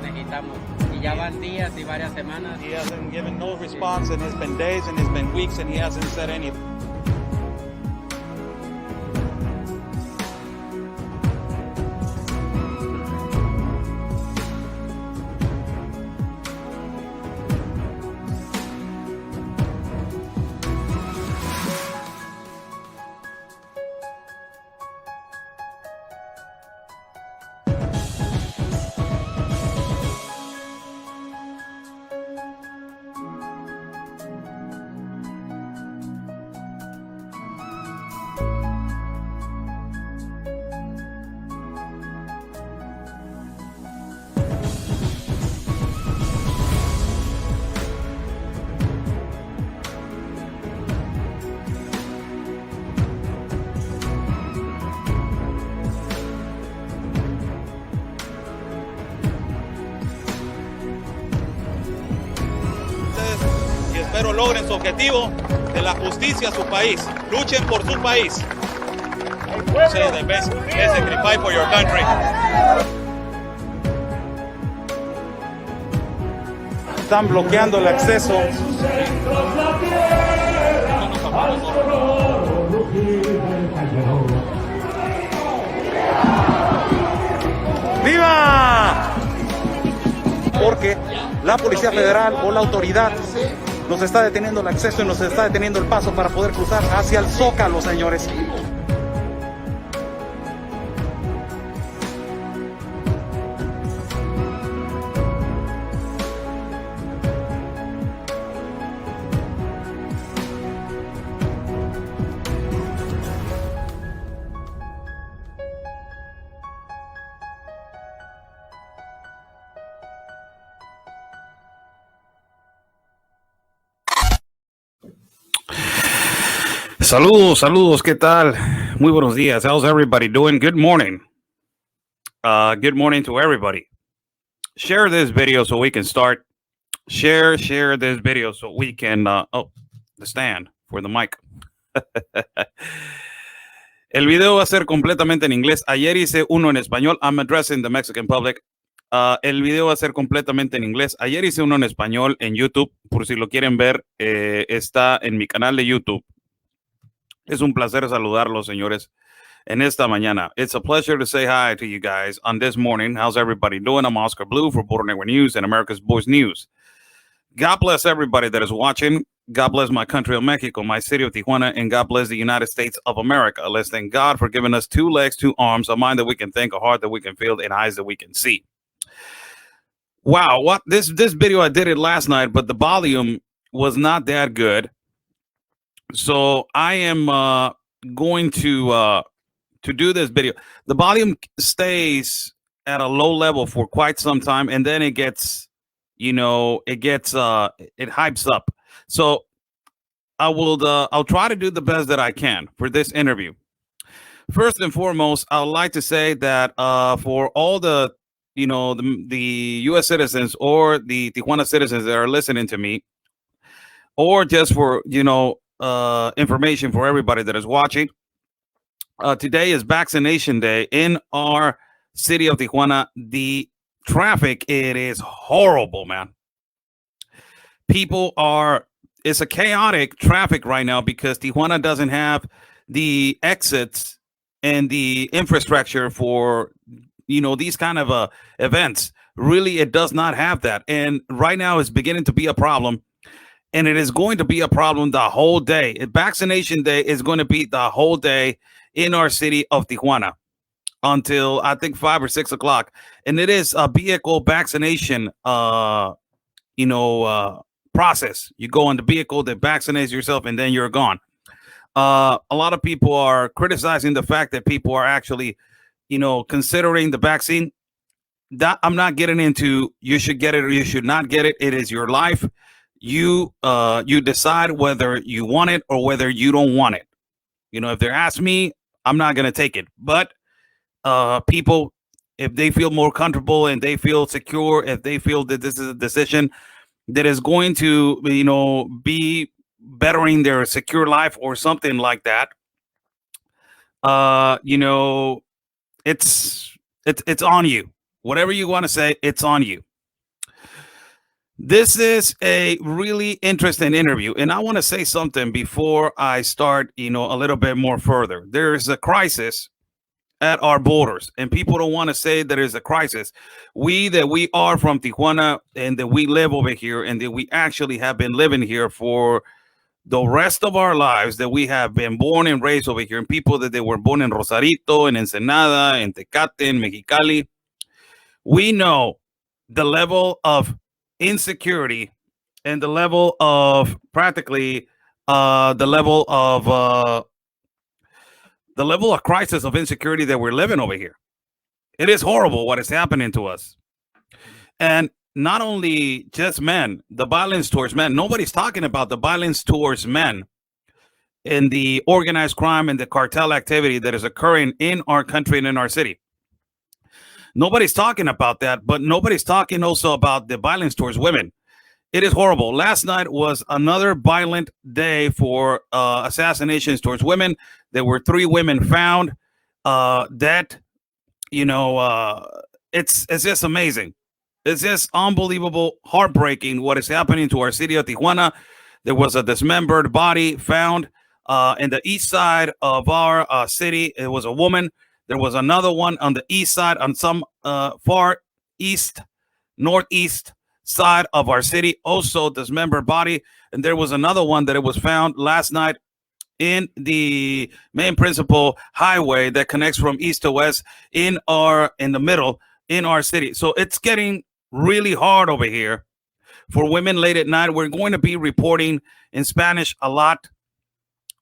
que necesitamos. Y ya van días y varias semanas. He hasn't given no response, and it's been days and it's been weeks, and he hasn't said anything. Y espero logren su objetivo de la justicia a su país. Luchen por su país. Say the best. Sacrifice for your country. Están bloqueando el acceso. ¡Viva! Porque la Policía Federal o la autoridad nos está deteniendo el acceso y nos está deteniendo el paso para poder cruzar hacia el Zócalo, señores. Saludos, saludos, ¿qué tal? Muy buenos días. How's everybody doing? Good morning. Good morning to everybody. Share this video so we can start. Share this video so we can, oh, the stand for the mic. El video va a ser completamente en inglés. Ayer hice uno en español. I'm addressing the Mexican public. El video va a ser completamente en inglés. Ayer hice uno en español en YouTube. Por si lo quieren ver, está en mi canal de YouTube. Es un placer saludarlos, señores, en esta mañana. It's a pleasure to say hi to you guys on this morning. How's everybody doing? I'm Oscar Blue for Border Network News and America's Voice News. God bless everybody that is watching. God bless my country of Mexico, my city of Tijuana, and God bless the United States of America. Let's thank God for giving us 2 legs, 2 arms, a mind that we can think, a heart that we can feel, and eyes that we can see. Wow, what this video, I did it last night, but the volume was not that good. So I am going to do this video. The volume stays at a low level for quite some time, and then it gets, it hypes up. So I'll try to do the best that I can for this interview. First and foremost, I would like to say that for all the U.S. citizens or the Tijuana citizens that are listening to me, or just for information for everybody that is watching. Today is vaccination day in our city of Tijuana. The traffic, it is horrible, man. It's a chaotic traffic right now because Tijuana doesn't have the exits and the infrastructure for, these kind of events. Really, it does not have that. And right now it's beginning to be a problem. And it is going to be a problem the whole day. Vaccination day is going to be the whole day in our city of Tijuana until I think 5 or 6 o'clock. And it is a vehicle vaccination, process. You go on the vehicle, they vaccinate yourself, and then you're gone. A lot of people are criticizing the fact that people are actually, considering the vaccine. That I'm not getting into. You should get it or you should not get it. It is your life. You decide whether you want it or whether you don't want it. If they ask me, I'm not going to take it. But people, if they feel more comfortable and they feel secure, if they feel that this is a decision that is going to, be bettering their secure life or something like that, it's on you. Whatever you want to say, it's on you. This is a really interesting interview, and I want to say something before I start, a little bit more further. There is a crisis at our borders, and people don't want to say there is a crisis. We are from Tijuana and that we live over here and that we actually have been living here for the rest of our lives, that we have been born and raised over here, and people that they were born in Rosarito, in Ensenada, in Tecate, in Mexicali. We know the level of insecurity and the level of practically the level of crisis of insecurity that we're living over here. It is horrible what is happening to us. And not only just men, the violence towards men. Nobody's talking about the violence towards men and the organized crime and the cartel activity that is occurring in our country and in our city. Nobody's talking about that, but nobody's talking also about the violence towards women. It is horrible. Last night was another violent day for assassinations towards women. There were 3 women found dead. It's just amazing. It's just unbelievable, heartbreaking what is happening to our city of Tijuana. There was a dismembered body found in the east side of our city. It was a woman. There was another one on the east side, on some far east, northeast side of our city, also dismembered body. And there was another one that it was found last night in the main principal highway that connects from east to west in the middle in our city. So it's getting really hard over here for women late at night. We're going to be reporting in Spanish a lot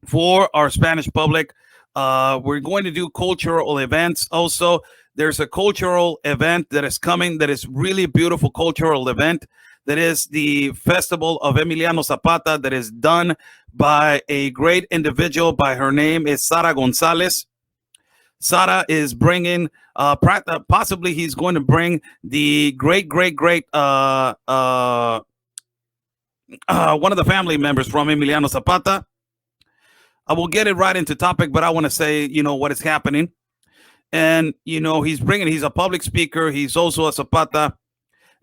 for our Spanish public. We're going to do cultural events also. There's a cultural event that is coming that is really beautiful cultural event. That is the Festival of Emiliano Zapata that is done by a great individual. By her name is Sara Gonzalez. Sara is bringing, possibly he's going to bring the great one of the family members from Emiliano Zapata. I will get it right into topic, but I want to say, what is happening. And, he's a public speaker. He's also a Zapata.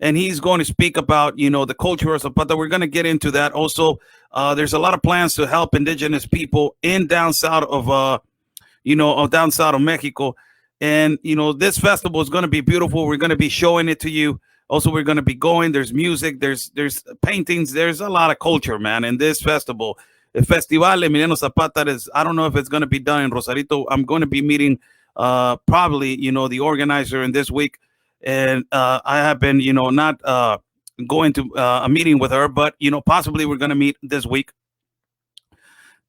And he's going to speak about, the culture of Zapata. We're going to get into that. Also, there's a lot of plans to help indigenous people in down south of Mexico. And, this festival is going to be beautiful. We're going to be showing it to you. Also, we're going to be going. There's music. There's paintings. There's a lot of culture, man, in this festival. The Festival Emiliano Zapata is, I don't know if it's going to be done in Rosarito. I'm going to be meeting probably, the organizer in this week. And I have been, not going to a meeting with her, but, possibly we're going to meet this week.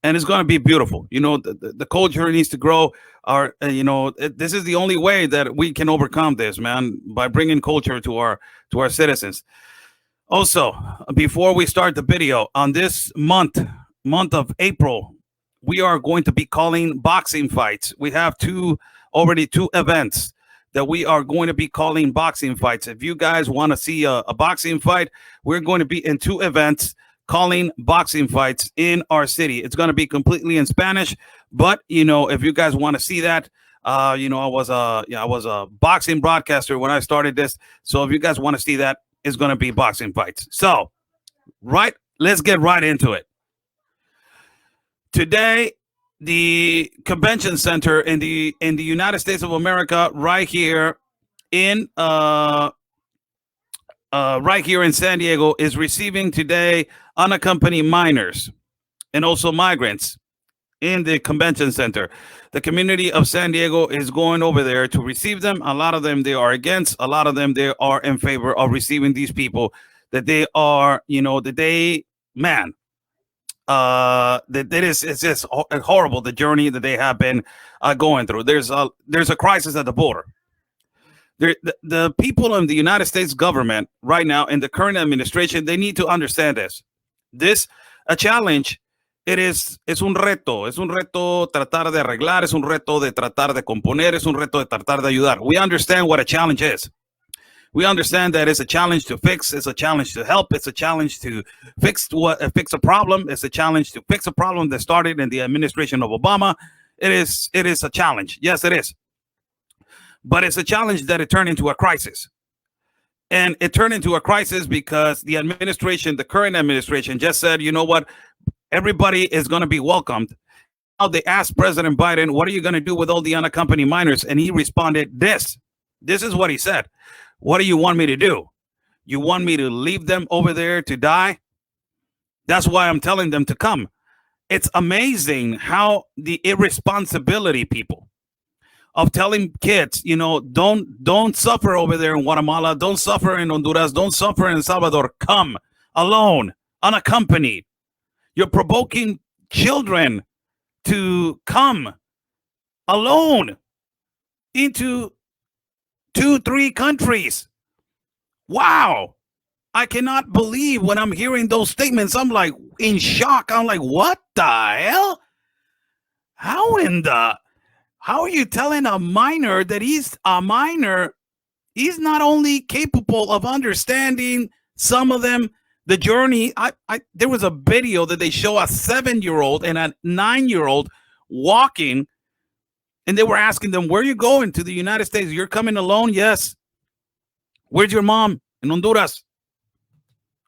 And it's going to be beautiful. The culture needs to grow. This is the only way that we can overcome this, man, by bringing culture to our citizens. Also, before we start the video, on this month of April, we are going to be calling boxing fights. We have already two events that we are going to be calling boxing fights. If you guys want to see a boxing fight, we're going to be in 2 events calling boxing fights in our city. It's going to be completely in Spanish, but if you guys want to see that, I was a boxing broadcaster when I started this. So if you guys want to see that, it's going to be boxing fights. So, let's get right into it. Today, the convention center in the United States of America, right here in San Diego, is receiving today unaccompanied minors and also migrants in the convention center. The community of San Diego is going over there to receive them. A lot of them they are against. A lot of them they are in favor of receiving these people. That they are, it's just horrible, the journey that they have been going through. There's a crisis at the border. The people in the United States government right now, in the current administration, they need to understand this a challenge. Es un reto tratar de arreglar, es un reto de tratar de componer, es un reto de tratar de ayudar. We understand what a challenge is. We understand that it's a challenge to fix, it's a challenge to help, it's a challenge to fix a problem, it's a challenge to fix a problem that started in the administration of Obama. It is a challenge. Yes, it is. But it's a challenge that it turned into a crisis. And it turned into a crisis because the administration, the current administration, just said, you know what, everybody is going to be welcomed. Now they asked President Biden, what are you going to do with all the unaccompanied minors? And he responded, this is what he said. What do you want me to do? You want me to leave them over there to die? That's why I'm telling them to come. It's amazing how the irresponsibility, people, of telling kids, you know, don't suffer over there in Guatemala, don't suffer in Honduras, don't suffer in El Salvador. Come alone, unaccompanied. You're provoking children to come alone into 2-3 countries. Wow. I cannot believe when I'm hearing those statements. I'm like in shock. I'm like, what the hell? How are you telling a minor that he's a minor? He's not only capable of understanding some of them, the journey. There was a video that they show a 7-year-old and a 9-year-old walking, and they were asking them, where are you going? To the United States. You're coming alone? Yes. Where's your mom? In Honduras.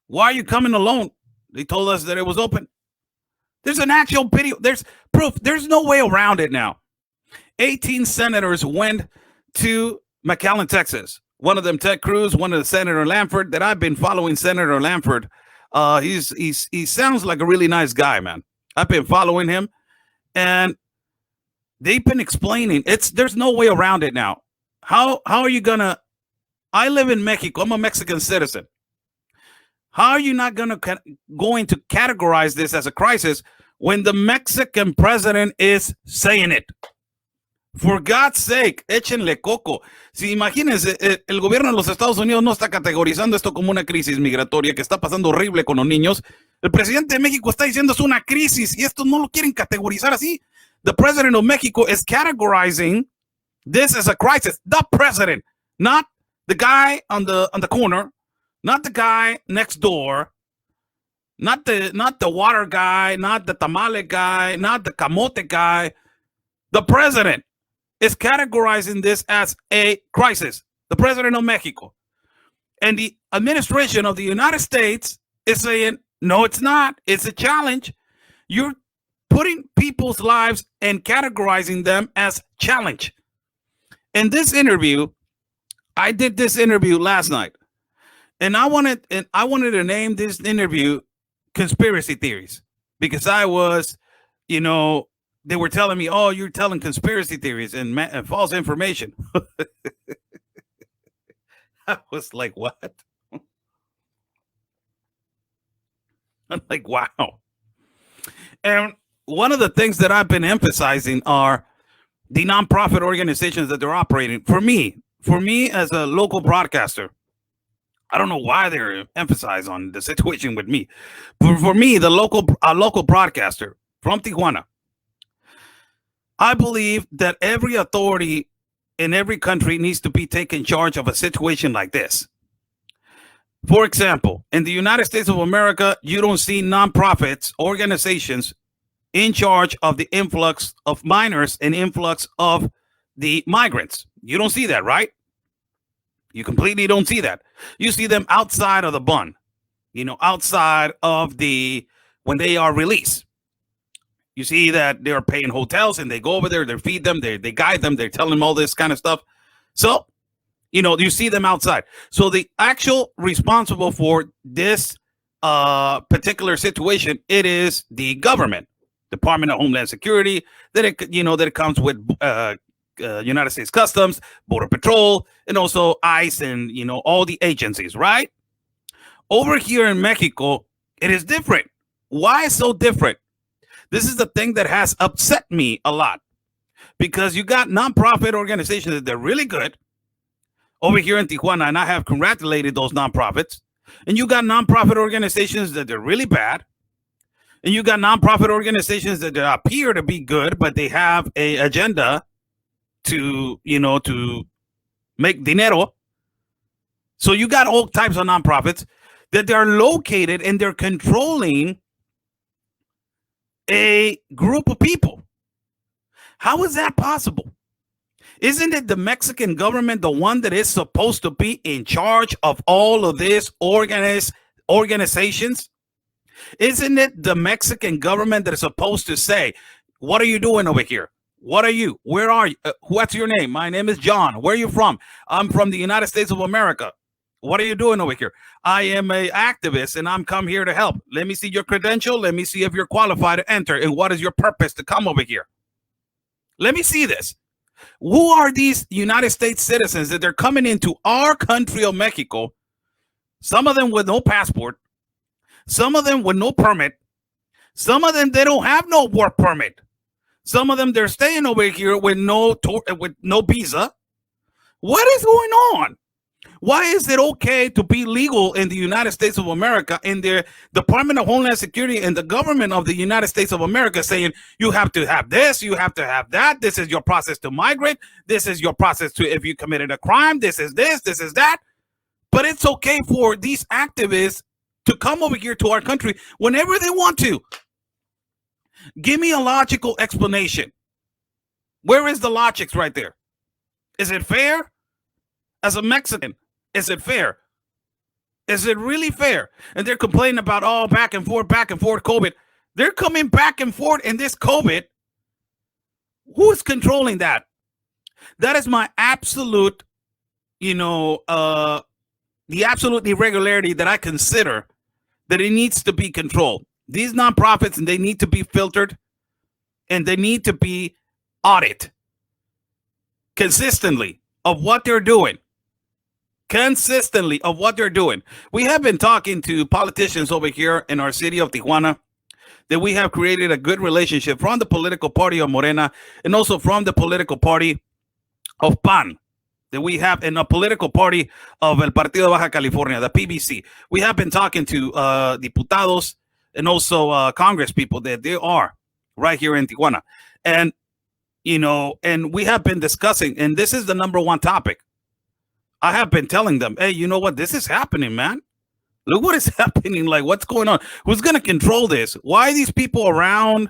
Why are you coming alone? They told us that it was open. There's an actual video. There's proof. There's no way around it now. 18 senators went to McAllen, Texas. One of them, Ted Cruz, one of the Senator Lanford, that I've been following Senator Lanford. He sounds like a really nice guy, man. I've been following him, and they've been explaining there's no way around it now. How are you gonna? I live in Mexico. I'm a Mexican citizen. How are you not going to categorize this as a crisis when the Mexican president is saying it? For God's sake, échenle coco. Si imagínense, el gobierno de los Estados Unidos no está categorizando esto como una crisis migratoria que está pasando horrible con los niños. El presidente de México está diciendo es una crisis y esto no lo quieren categorizar así. The president of Mexico is categorizing this as a crisis. The president, not the guy on the corner, not the guy next door, not the water guy, not the tamale guy, not the camote guy. The president is categorizing this as a crisis. The president of Mexico. And the administration of the United States is saying, no, it's not. It's a challenge. You're putting people's lives and categorizing them as challenge. In this interview, I did this interview last night. And I wanted to name this interview Conspiracy Theories, because I was, you know, they were telling me, oh, you're telling conspiracy theories and false information. I was like, what? I'm like, wow. And one of the things that I've been emphasizing are the nonprofit organizations that they're operating. For me as a local broadcaster, I don't know why they're emphasized on the situation with me. But for me, a local broadcaster from Tijuana, I believe that every authority in every country needs to be taking charge of a situation like this. For example, in the United States of America, you don't see nonprofits, organizations in charge of the influx of minors and influx of the migrants. You don't see that, right? You completely don't see that. You see them outside of the bun, you know, outside of when they are released. You see that they're paying hotels and they go over there, they feed them, they guide them, they're telling them all this kind of stuff. So, you know, you see them outside. So the actual responsible for this particular situation, it is the government, Department of Homeland Security, that it comes with United States Customs, Border Patrol, and also ICE, and, you know, all the agencies, right? Over here in Mexico, it is different. Why is so different? This is the thing that has upset me a lot, because you got nonprofit organizations that they're really good over here in Tijuana, and I have congratulated those nonprofits. And you got nonprofit organizations that they're really bad. And you got nonprofit organizations that appear to be good, but they have a agenda to make dinero. So you got all types of nonprofits that they're located and they're controlling a group of people. How is that possible? Isn't it the Mexican government the one that is supposed to be in charge of all of these organizations? Isn't it the Mexican government that is supposed to say, what are you doing over here? What are you? Where are you? What's your name? My name is John. Where are you from? I'm from the United States of America. What are you doing over here? I am an activist and I'm come here to help. Let me see your credential. Let me see if you're qualified to enter. And what is your purpose to come over here? Let me see this. Who are these United States citizens that they're coming into our country of Mexico? Some of them with no passport. Some of them with no permit. Some of them, they don't have no work permit. Some of them, they're staying over here with no visa. What is going on? Why is it okay to be legal in the United States of America, in the Department of Homeland Security and the government of the United States of America saying you have to have this, you have to have that, this is your process to migrate, this is your process to if you committed a crime, this is that. But it's okay for these activists to come over here to our country whenever they want to. Give me a logical explanation. Where is the logic right there? Is it fair? As a Mexican, is it fair? Is it really fair? And they're complaining about all back and forth, COVID. They're coming back and forth in this COVID. Who is controlling that? That is my absolute, the absolute irregularity that I consider that it needs to be controlled. These nonprofits, and they need to be filtered, and they need to be audited consistently of what they're doing. We have been talking to politicians over here in our city of Tijuana that we have created a good relationship from the political party of Morena and also from the political party of PAN that we have in a political party of El Partido de Baja California, the PBC. We have been talking to diputados and also Congress people that they are right here in Tijuana. And, and we have been discussing, and this is the number one topic. I have been telling them, hey, you know what? This is happening, man. Look what is happening. Like, what's going on? Who's going to control this? Why are these people around,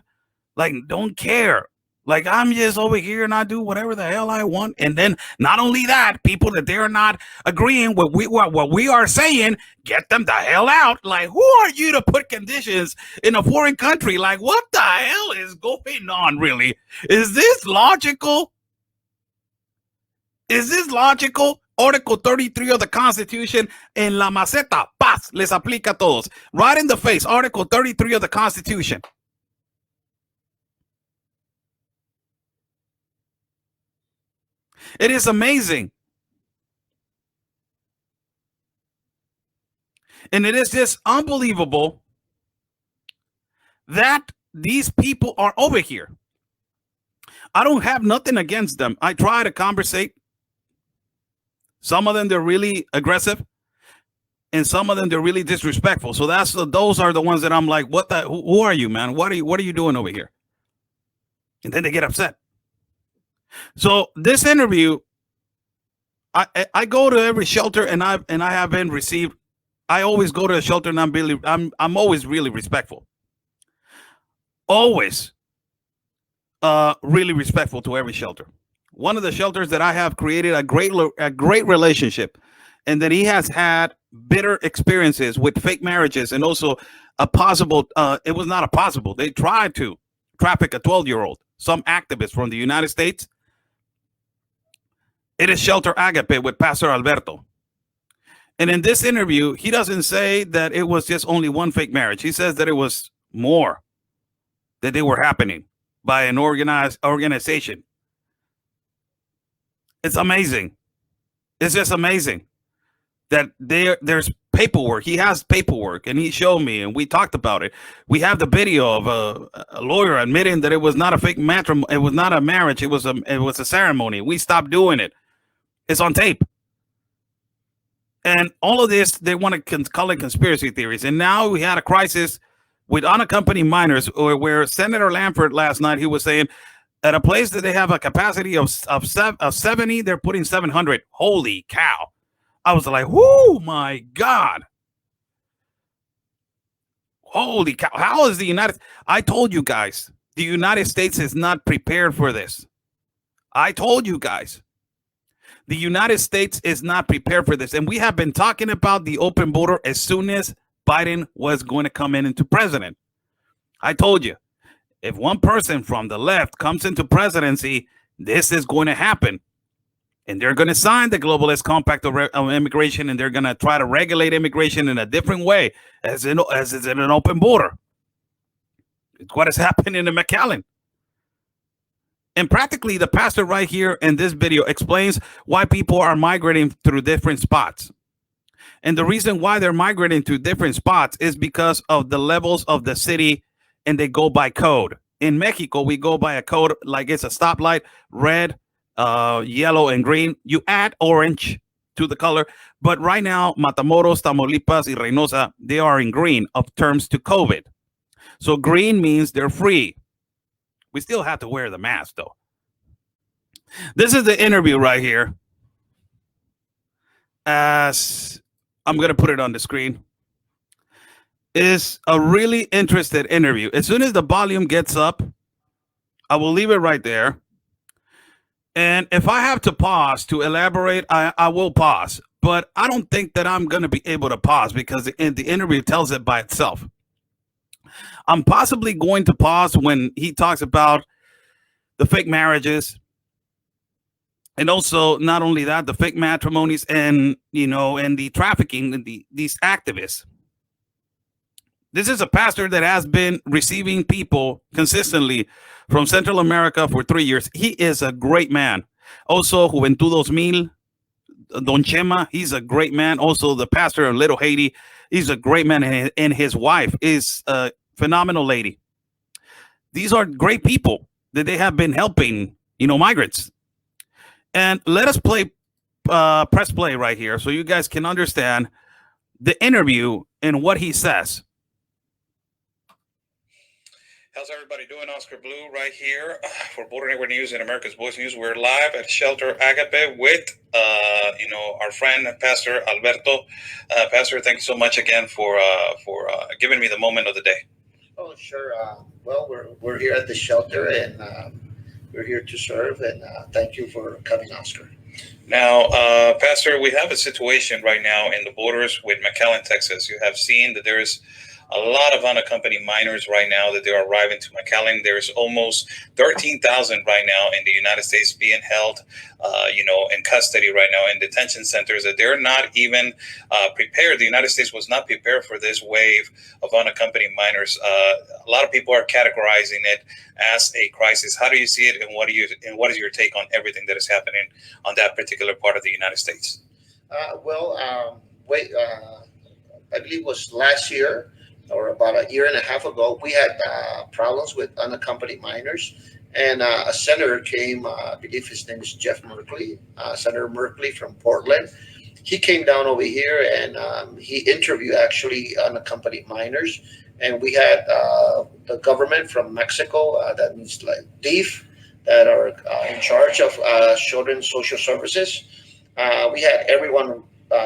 like, don't care? Like, I'm just over here and I do whatever the hell I want. And then not only that, people that they're not agreeing with what we are saying, get them the hell out. Like, who are you to put conditions in a foreign country? Like, what the hell is going on, really? Is this logical? Article 33 of the Constitution en la maceta, paz, les aplica a todos. Right in the face, Article 33 of the Constitution. It is amazing. And it is just unbelievable that these people are over here. I don't have nothing against them. I try to conversate. Some of them, they're really aggressive, and some of them, they're really disrespectful. So those are the ones that I'm like, who are you, man? What are you doing over here? And then they get upset. So this interview, I go to every shelter and I have been received. I always go to a shelter and I'm always really respectful. Always really respectful to every shelter. One of the shelters that I have created a great relationship, and that he has had bitter experiences with fake marriages and also a possible, it was not a possible. They tried to traffic a 12-year-old, some activists from the United States. It is Shelter Agape with Pastor Alberto. And in this interview, he doesn't say that it was just only one fake marriage. He says that it was more, that they were happening by an organized organization. It's amazing. It's just amazing that there's paperwork. He has paperwork, and he showed me, and we talked about it. We have the video of a lawyer admitting that it was not a fake matrimony. It was not a marriage. It was a ceremony. We stopped doing it. It's on tape. And all of this, they want to call it conspiracy theories. And now we had a crisis with unaccompanied minors, where Senator Lanford last night, he was saying, at a place that they have a capacity of 70, they're putting 700. Holy cow. I was like, oh my God. Holy cow. How is I told you guys, the United States is not prepared for this. I told you guys, the United States is not prepared for this. And we have been talking about the open border as soon as Biden was going to come in into president. I told you, if one person from the left comes into presidency, this is going to happen. And they're going to sign the Globalist Compact of Immigration, and they're going to try to regulate immigration in a different way as is in an open border. It's what has happened in the McAllen. And practically the pastor right here in this video explains why people are migrating through different spots. And the reason why they're migrating to different spots is because of the levels of the city, and they go by code. In Mexico, we go by a code like it's a stoplight, red, yellow, and green. You add orange to the color. But right now, Matamoros, Tamaulipas, y Reynosa, they are in green of terms to COVID. So green means they're free. We still have to wear the mask, though. This is the interview right here. As I'm going to put it on the screen. Is a really interested interview. As soon as the volume gets up, I will leave it right there. And if I have to pause to elaborate, I will pause. But I don't think that I'm going to be able to pause because the interview tells it by itself. I'm possibly going to pause when he talks about the fake marriages. And also, not only that, the fake matrimonies and, and the trafficking and these activists. This is a pastor that has been receiving people consistently from Central America for 3 years. He is a great man. Also, Juventudos Mil, Don Chema, he's a great man. Also, the pastor of Little Haiti, he's a great man. And his wife is a phenomenal lady. These are great people that they have been helping, migrants. And let us press play right here so you guys can understand the interview and what he says. How's everybody doing? Oscar Blue right here for Border Network News and America's Voice News. We're live at Shelter-AGAPE with, our friend, Pastor Alberto. Pastor, thank you so much again for giving me the moment of the day. Oh, sure. Well, we're here at the shelter, and we're here to serve, and thank you for coming, Oscar. Now, Pastor, we have a situation right now in the borders with McAllen, Texas. You have seen that there is a lot of unaccompanied minors right now that they are arriving to McAllen. There's almost 13,000 right now in the United States being held, in custody right now in detention centers that they're not even prepared. The United States was not prepared for this wave of unaccompanied minors. A lot of people are categorizing it as a crisis. How do you see it, and what is your take on everything that is happening on that particular part of the United States? I believe it was last year, or about a year and a half ago, we had problems with unaccompanied minors. And a senator came, I believe his name is Jeff Merkley, Senator Merkley from Portland. He came down over here and he interviewed actually unaccompanied minors. And we had the government from Mexico, that means like DIF, that are in charge of children's social services. We had everyone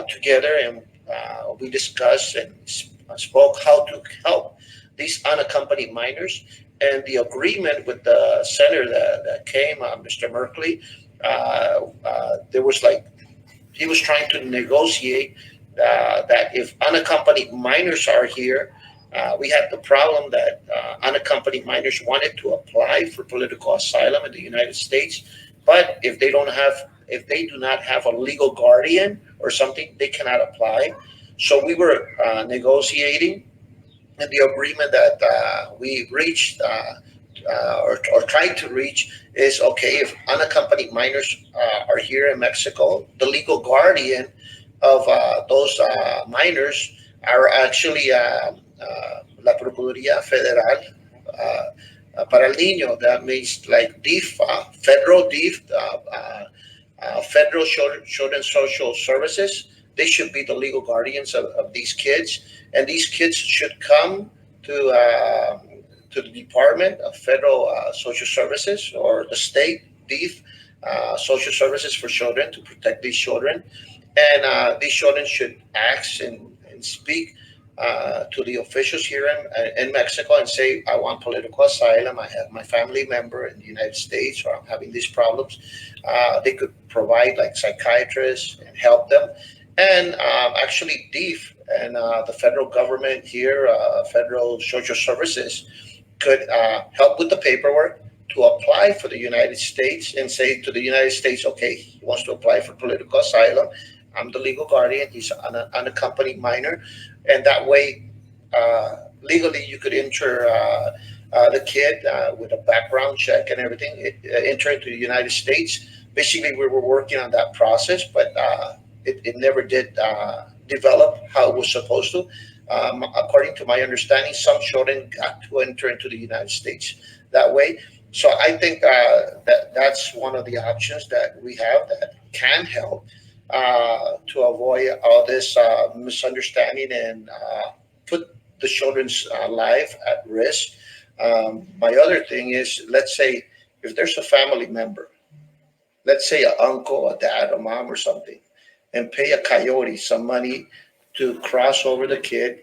together, and we discussed and spoke how to help these unaccompanied minors. And the agreement with the senator that came, Mr. Merkley, there was he was trying to negotiate that if unaccompanied minors are here, we had the problem that unaccompanied minors wanted to apply for political asylum in the United States, but if they do not have a legal guardian or something, they cannot apply. So we were negotiating, and the agreement that we reached or tried to reach is, okay, if unaccompanied minors are here in Mexico, the legal guardian of those minors are actually La Procuraduría Federal para el Niño. That means like DIF, federal DIF, Federal Children's Social Services. They should be the legal guardians of these kids, and these kids should come to the Department of Federal Social Services or the state DIF, Social Services for Children, to protect these children. And these children should ask and speak to the officials here in Mexico and say, I want political asylum. I have my family member in the United States, or I'm having these problems. They could provide like psychiatrists and help them. And actually, DEEF and the federal government here, Federal Social Services, could help with the paperwork to apply for the United States and say to the United States, okay, he wants to apply for political asylum. I'm the legal guardian. He's an unaccompanied minor. And that way, legally, you could enter the kid with a background check and everything, enter into the United States. Basically, we were working on that process, but it never did develop how it was supposed to. According to my understanding, some children got to enter into the United States that way. So I think that's one of the options that we have that can help to avoid all this misunderstanding and put the children's life at risk. My other thing is, let's say if there's a family member, let's say an uncle, a dad, a mom or something, and pay a coyote some money to cross over the kid,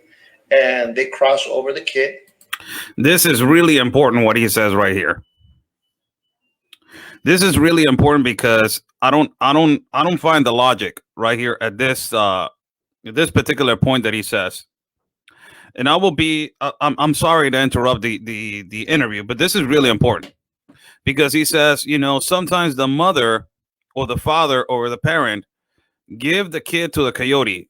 and they cross over the kid. This is really important what he says right here. This is really important because I don't find the logic right here at this particular point that he says. And I will be I'm sorry to interrupt the interview, but this is really important because he says, you know, sometimes the mother or the father or the parent give the kid to the coyote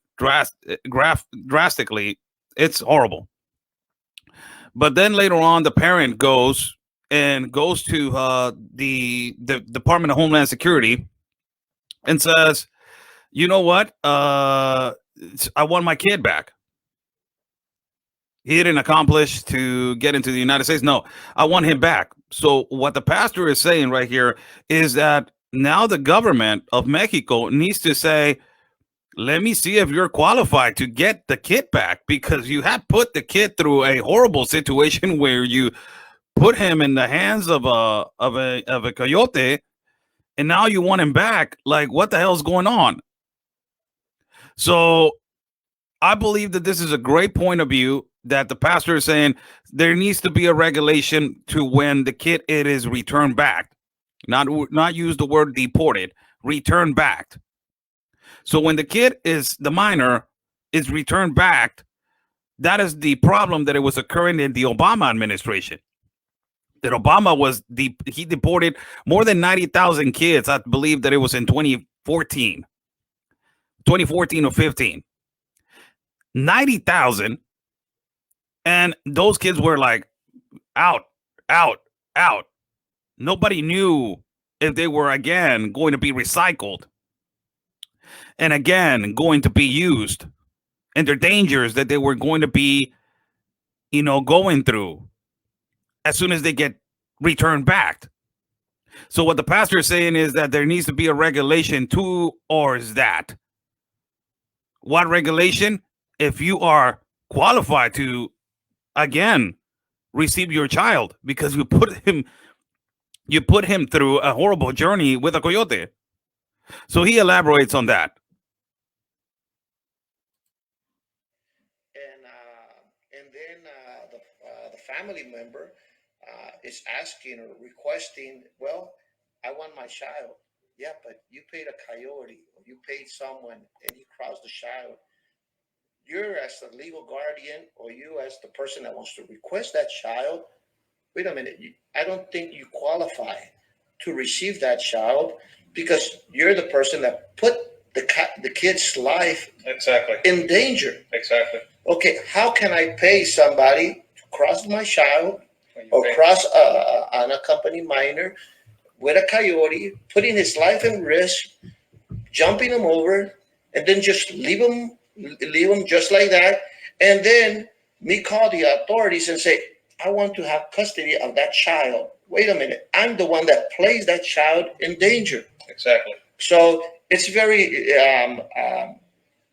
drastically. It's horrible. But then later on, the parent goes to the Department of Homeland Security and says, you know what? I want my kid back. He didn't accomplish to get into the United States. No, I want him back. So what the pastor is saying right here is that now the government of Mexico needs to say, let me see if you're qualified to get the kid back, because you had put the kid through a horrible situation where you put him in the hands of a coyote, and now you want him back. Like, what the hell's going on? So I believe that this is a great point of view that the pastor is saying there needs to be a regulation to when the kid it is returned back, not use the word deported, returned back. So when the kid the minor is returned back, that is the problem that it was occurring in the Obama administration. That Obama he deported more than 90,000 kids. I believe that it was in 2014 or 15. 90,000. And those kids were like out. Nobody knew if they were again going to be recycled and again going to be used, and their dangers that they were going to be, you know, going through as soon as they get returned back. So what the pastor is saying is that there needs to be a regulation towards that. What regulation? If you are qualified to again receive your child, because you put him through a horrible journey with a coyote. So he elaborates on that. And then the family member is asking or requesting, well, I want my child. Yeah, but you paid a coyote, or you paid someone, and he crossed the child. You're as the legal guardian, or you as the person that wants to request that child, wait a minute, I don't think you qualify to receive that child, because you're the person that put the kid's life in danger. Exactly. Okay, how can I pay somebody to cross my child or cross an unaccompanied minor with a coyote, putting his life in risk, jumping him over, and then just leave him just like that, and then me call the authorities and say, I want to have custody of that child. Wait a minute, I'm the one that placed that child in danger. Exactly. So it's very,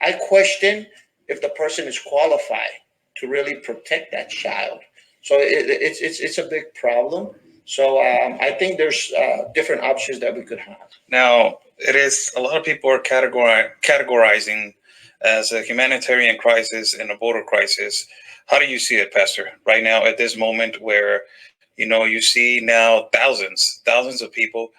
I question if the person is qualified to really protect that child. So it's a big problem. So I think there's different options that we could have. Now, it is a lot of people are categorizing as a humanitarian crisis and a border crisis. How do you see it, Pastor, right now at this moment where, you see now thousands of people,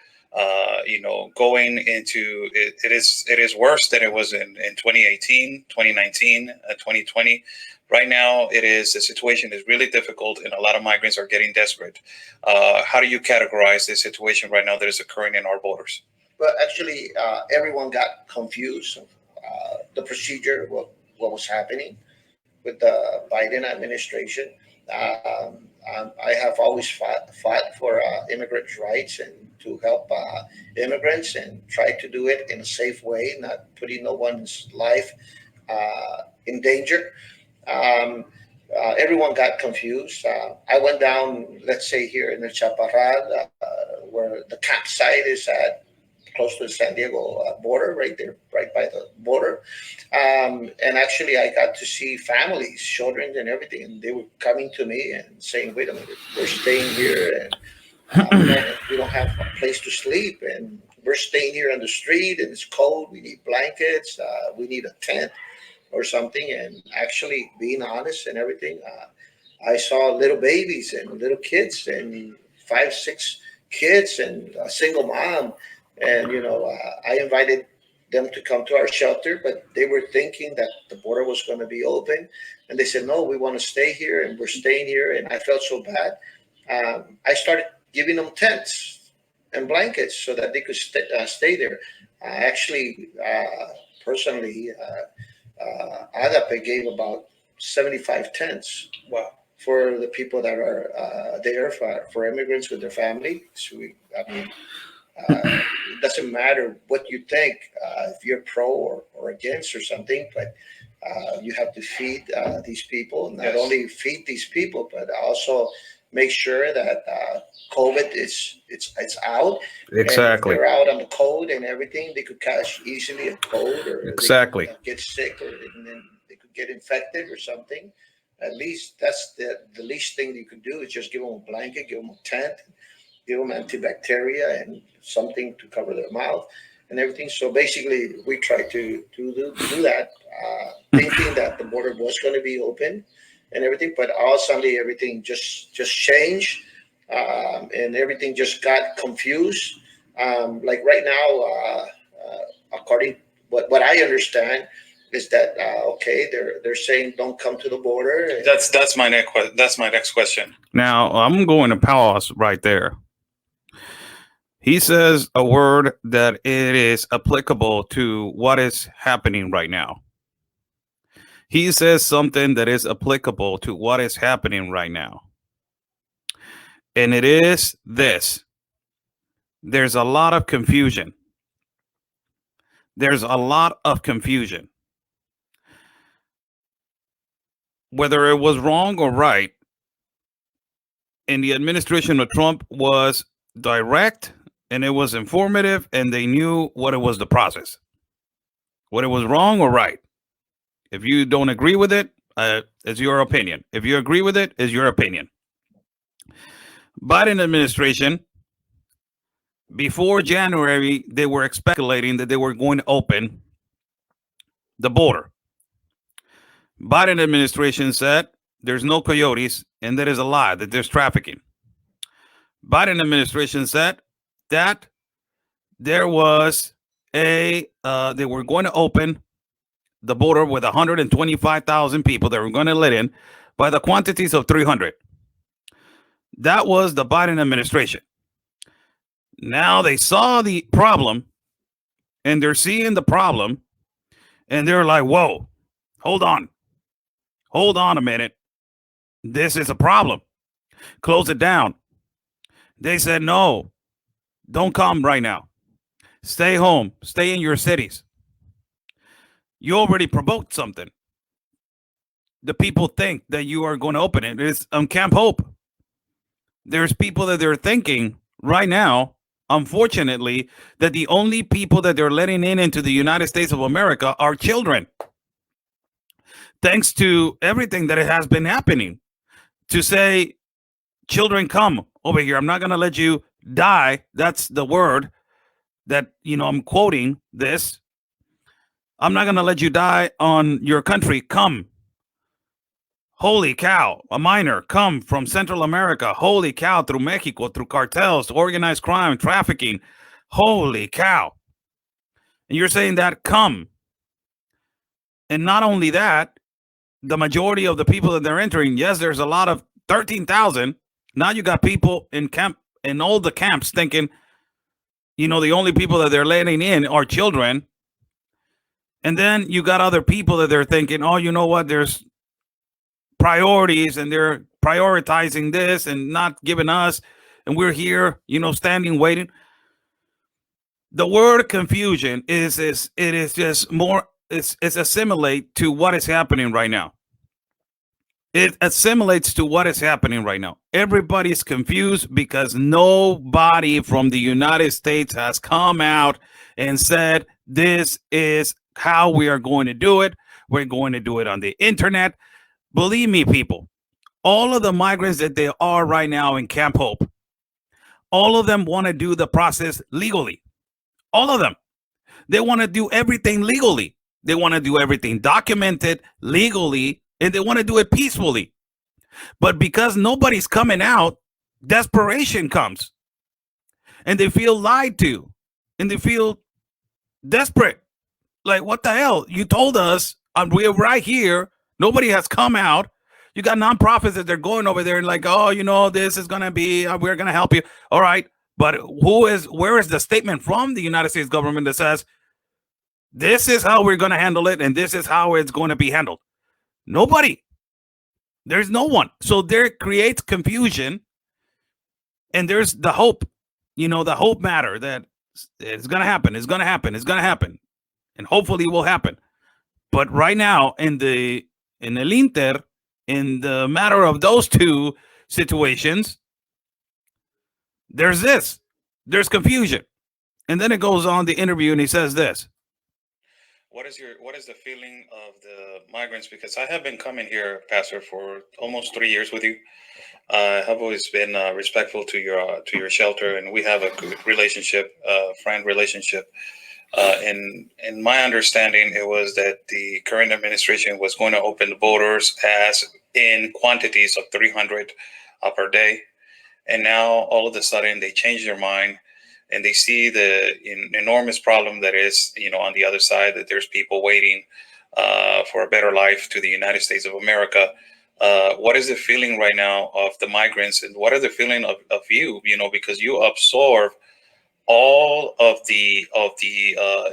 going into it. It is worse than it was in 2018, 2019, 2020. Right now, the situation is really difficult, and a lot of migrants are getting desperate. How do you categorize this situation right now that is occurring in our borders? Well, actually, everyone got confused of the procedure, what was happening with the Biden administration. I have always fought for immigrants' rights and to help immigrants and try to do it in a safe way, not putting no one's life in danger. Everyone got confused. I went down, let's say here in the Chaparral, where the campsite is at, close to the San Diego border, right there, right by the border. And actually, I got to see families, children, and everything, and they were coming to me and saying, "Wait a minute, we're staying here, and we don't have a place to sleep, and we're staying here on the street, and it's cold. We need blankets. We need a tent or something." And actually, being honest and everything, I saw little babies and little kids, and 5, 6 kids, and a single mom. And, I invited them to come to our shelter, but they were thinking that the border was going to be open. And they said, "No, we want to stay here, and we're staying here." And I felt so bad. I started giving them tents and blankets so that they could stay there. Actually, personally, Agape gave about 75 tents. Wow. For the people that are there, for immigrants with their family. So it doesn't matter what you think, if you're pro or against or something, but you have to feed these people. Not Yes. only feed these people, but also make sure that COVID it's out. Exactly. And if they're out on the cold and everything, they could catch easily a cold, or Exactly. they could, get sick, and then they could get infected or something. At least that's the least thing you could do is just give them a blanket, give them a tent, give them antibacteria and something to cover their mouth and everything. So basically, we try to do that, thinking that the border was going to be open and everything. But all of a sudden, everything just changed, and everything just got confused. Like right now, according what I understand, is that okay? They're saying don't come to the border. That's my next question. Now, I'm going to pause right there. He says a word that it is applicable to what is happening right now. He says something that is applicable to what is happening right now. And it is this. There's a lot of confusion. There's a lot of confusion. Whether it was wrong or right, and the administration of Trump was direct and it was informative, and they knew what it was, the process. Whether it was wrong or right. If you don't agree with it, it's your opinion. If you agree with it, it's your opinion. Biden administration, before January, they were speculating that they were going to open the border. Biden administration said there's no coyotes, and that is a lie, that there's trafficking. Biden administration said that there was they were going to open the border with 125,000 people that were going to let in by the quantities of 300. That was the Biden administration. Now they saw the problem, and they're seeing the problem, and they're like, whoa, hold on a minute. This is a problem. Close it down. They said, no, don't come right now. Stay home. Stay in your cities. You already provoked something. The people think that you are going to open it. It's on Camp Hope. There's people that they're thinking right now, unfortunately, that the only people that they're letting in into the United States of America are children. Thanks to everything that has been happening. To say, children, come over here. I'm not going to let you die. That's the word that, I'm quoting this. I'm not going to let you die on your country. Come. Holy cow, a minor come from Central America. Holy cow, through Mexico, through cartels, organized crime, trafficking. Holy cow. And you're saying that come. And not only that, the majority of the people that they're entering, yes, there's a lot of 13,000. Now you got people in all the camps thinking, you know, the only people that they're letting in are children. And then you got other people that they're thinking, oh, you know what, there's priorities and they're prioritizing this and not giving us, and we're here, you know, standing waiting. The word confusion is just more, it's assimilate to what is happening right now. It assimilates to what is happening right now. Everybody's confused because nobody from the United States has come out and said, this is how we are going to do it. We're going to do it on the internet. Believe me, people, all of the migrants that they are right now in Camp Hope, all of them want to do the process legally. All of them. They want to do everything legally. They want to do everything documented legally, and they want to do it peacefully. But because nobody's coming out, desperation comes. And they feel lied to. And they feel desperate. Like, what the hell? You told us we're right here. Nobody has come out. You got nonprofits that they're going over there and like, oh, you know, this is going to be, we're going to help you. All right. But where is the statement from the United States government that says, this is how we're going to handle it and this is how it's going to be handled? Nobody. There's no one. So there creates confusion. And there's the hope, you know, the hope matter that it's going to happen. It's going to happen. It's going to happen. And hopefully it will happen. But right now in the Inter, in the matter of those two situations, there's confusion. And then it goes on the interview and he says this. What is the feeling of the migrants? Because I have been coming here, Pastor, for almost 3 years with you. I have always been respectful to your shelter, and we have a good relationship, friend relationship. In my understanding, it was that the current administration was going to open the borders as in quantities of 300 per day. And now all of a sudden they change their mind and they see the enormous problem that is, you know, on the other side, that there's people waiting for a better life to the United States of America. What is the feeling right now of the migrants, and what are the feeling of you, you know, because you absorb all of the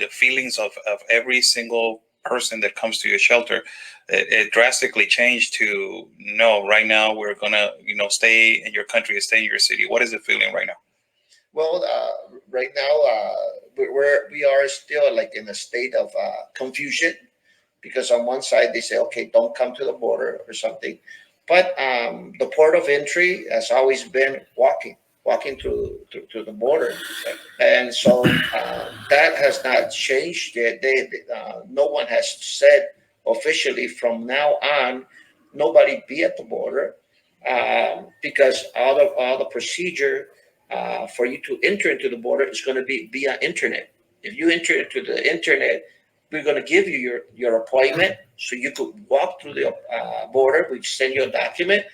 feelings of every single person that comes to your shelter. It drastically changed to, no, right now we're gonna, you know, stay in your country, stay in your city. What is the feeling right now? Well, right now we are still like in a state of confusion, because on one side they say, okay, don't come to the border or something, but the port of entry has always been walking through the border, and so that has not changed. No one has said officially from now on, nobody be at the border, because all the procedure for you to enter into the border is going to be via internet. If you enter into the internet, we're going to give you your appointment so you could walk through the border. We send you a document,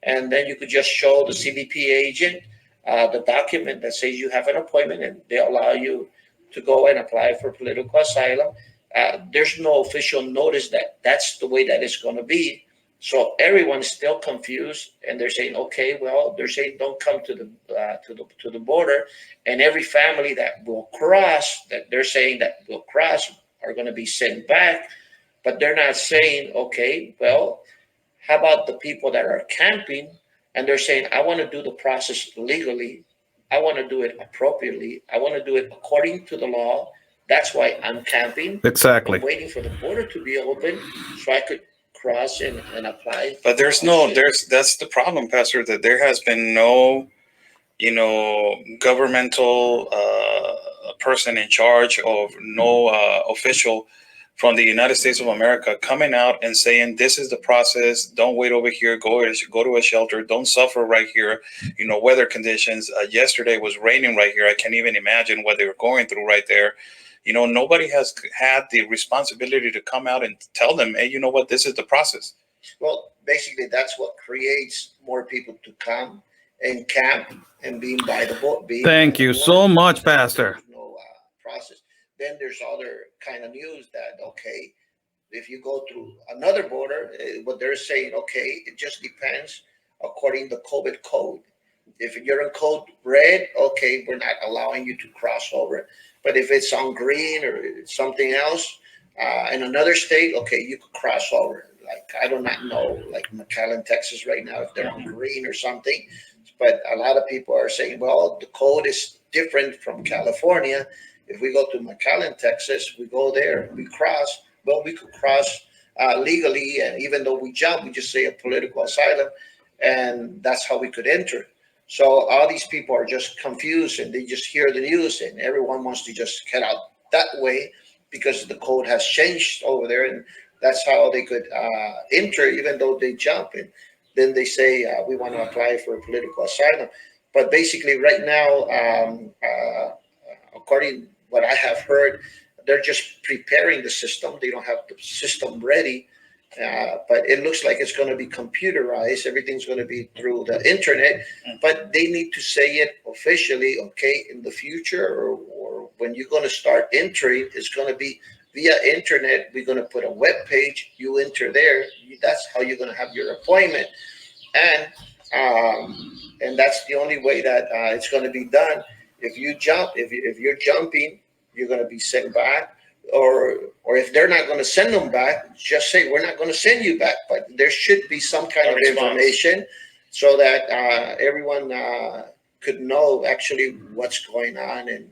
and then you could just show the CBP agent the document that says you have an appointment, and they allow you to go and apply for political asylum. There's no official notice that that's the way that it's going to be. So everyone's still confused, and they're saying, okay, well, they're saying don't come to the border, and every family that will cross, that they're saying that will cross, are going to be sent back. But they're not saying, okay, well, how about the people that are camping? And they're saying, I want to do the process legally. I want to do it appropriately. I want to do it according to the law. That's why I'm camping. Exactly. I'm waiting for the border to be open so I could cross and apply. But that's the problem, Pastor, that there has been no, you know, governmental person in charge, of no official from the United States of America coming out and saying, this is the process. Don't wait over here. Go to a shelter. Don't suffer right here. You know, weather conditions. Yesterday was raining right here. I can't even imagine what they were going through right there. You know, nobody has had the responsibility to come out and tell them, hey, you know what, this is the process. Well, basically, that's what creates more people to come and camp and being by the boat. Thank you so much, Pastor. There's no process. Then there's other kind of news that, okay, if you go through another border, what they're saying, okay, it just depends according to the COVID code. If you're in code red, okay, we're not allowing you to cross over. But if it's on green or something else in another state, okay, you could cross over. Like, I do not know, like McAllen, Texas right now, if they're on green or something. But a lot of people are saying, well, the code is different from California. If we go to McAllen, Texas, we go there, we cross. Well, we could cross legally. And even though we jump, we just say a political asylum. And that's how we could enter. So all these people are just confused and they just hear the news and everyone wants to just head out that way because the code has changed over there. And that's how they could enter, even though they jump. And then they say, we want to apply for a political asylum. But basically right now, according to what I have heard, they're just preparing the system. They don't have the system ready. But it looks like it's going to be computerized. Everything's going to be through the internet, but they need to say it officially, okay, in the future or when you're going to start entering, it's going to be via internet. We're going to put a web page. You enter there. That's how you're going to have your appointment. And that's the only way that it's going to be done. If you jump, if you're jumping, you're going to be sent back. Or if they're not going to send them back, just say, we're not going to send you back. But there should be some kind of information so that everyone could know actually what's going on and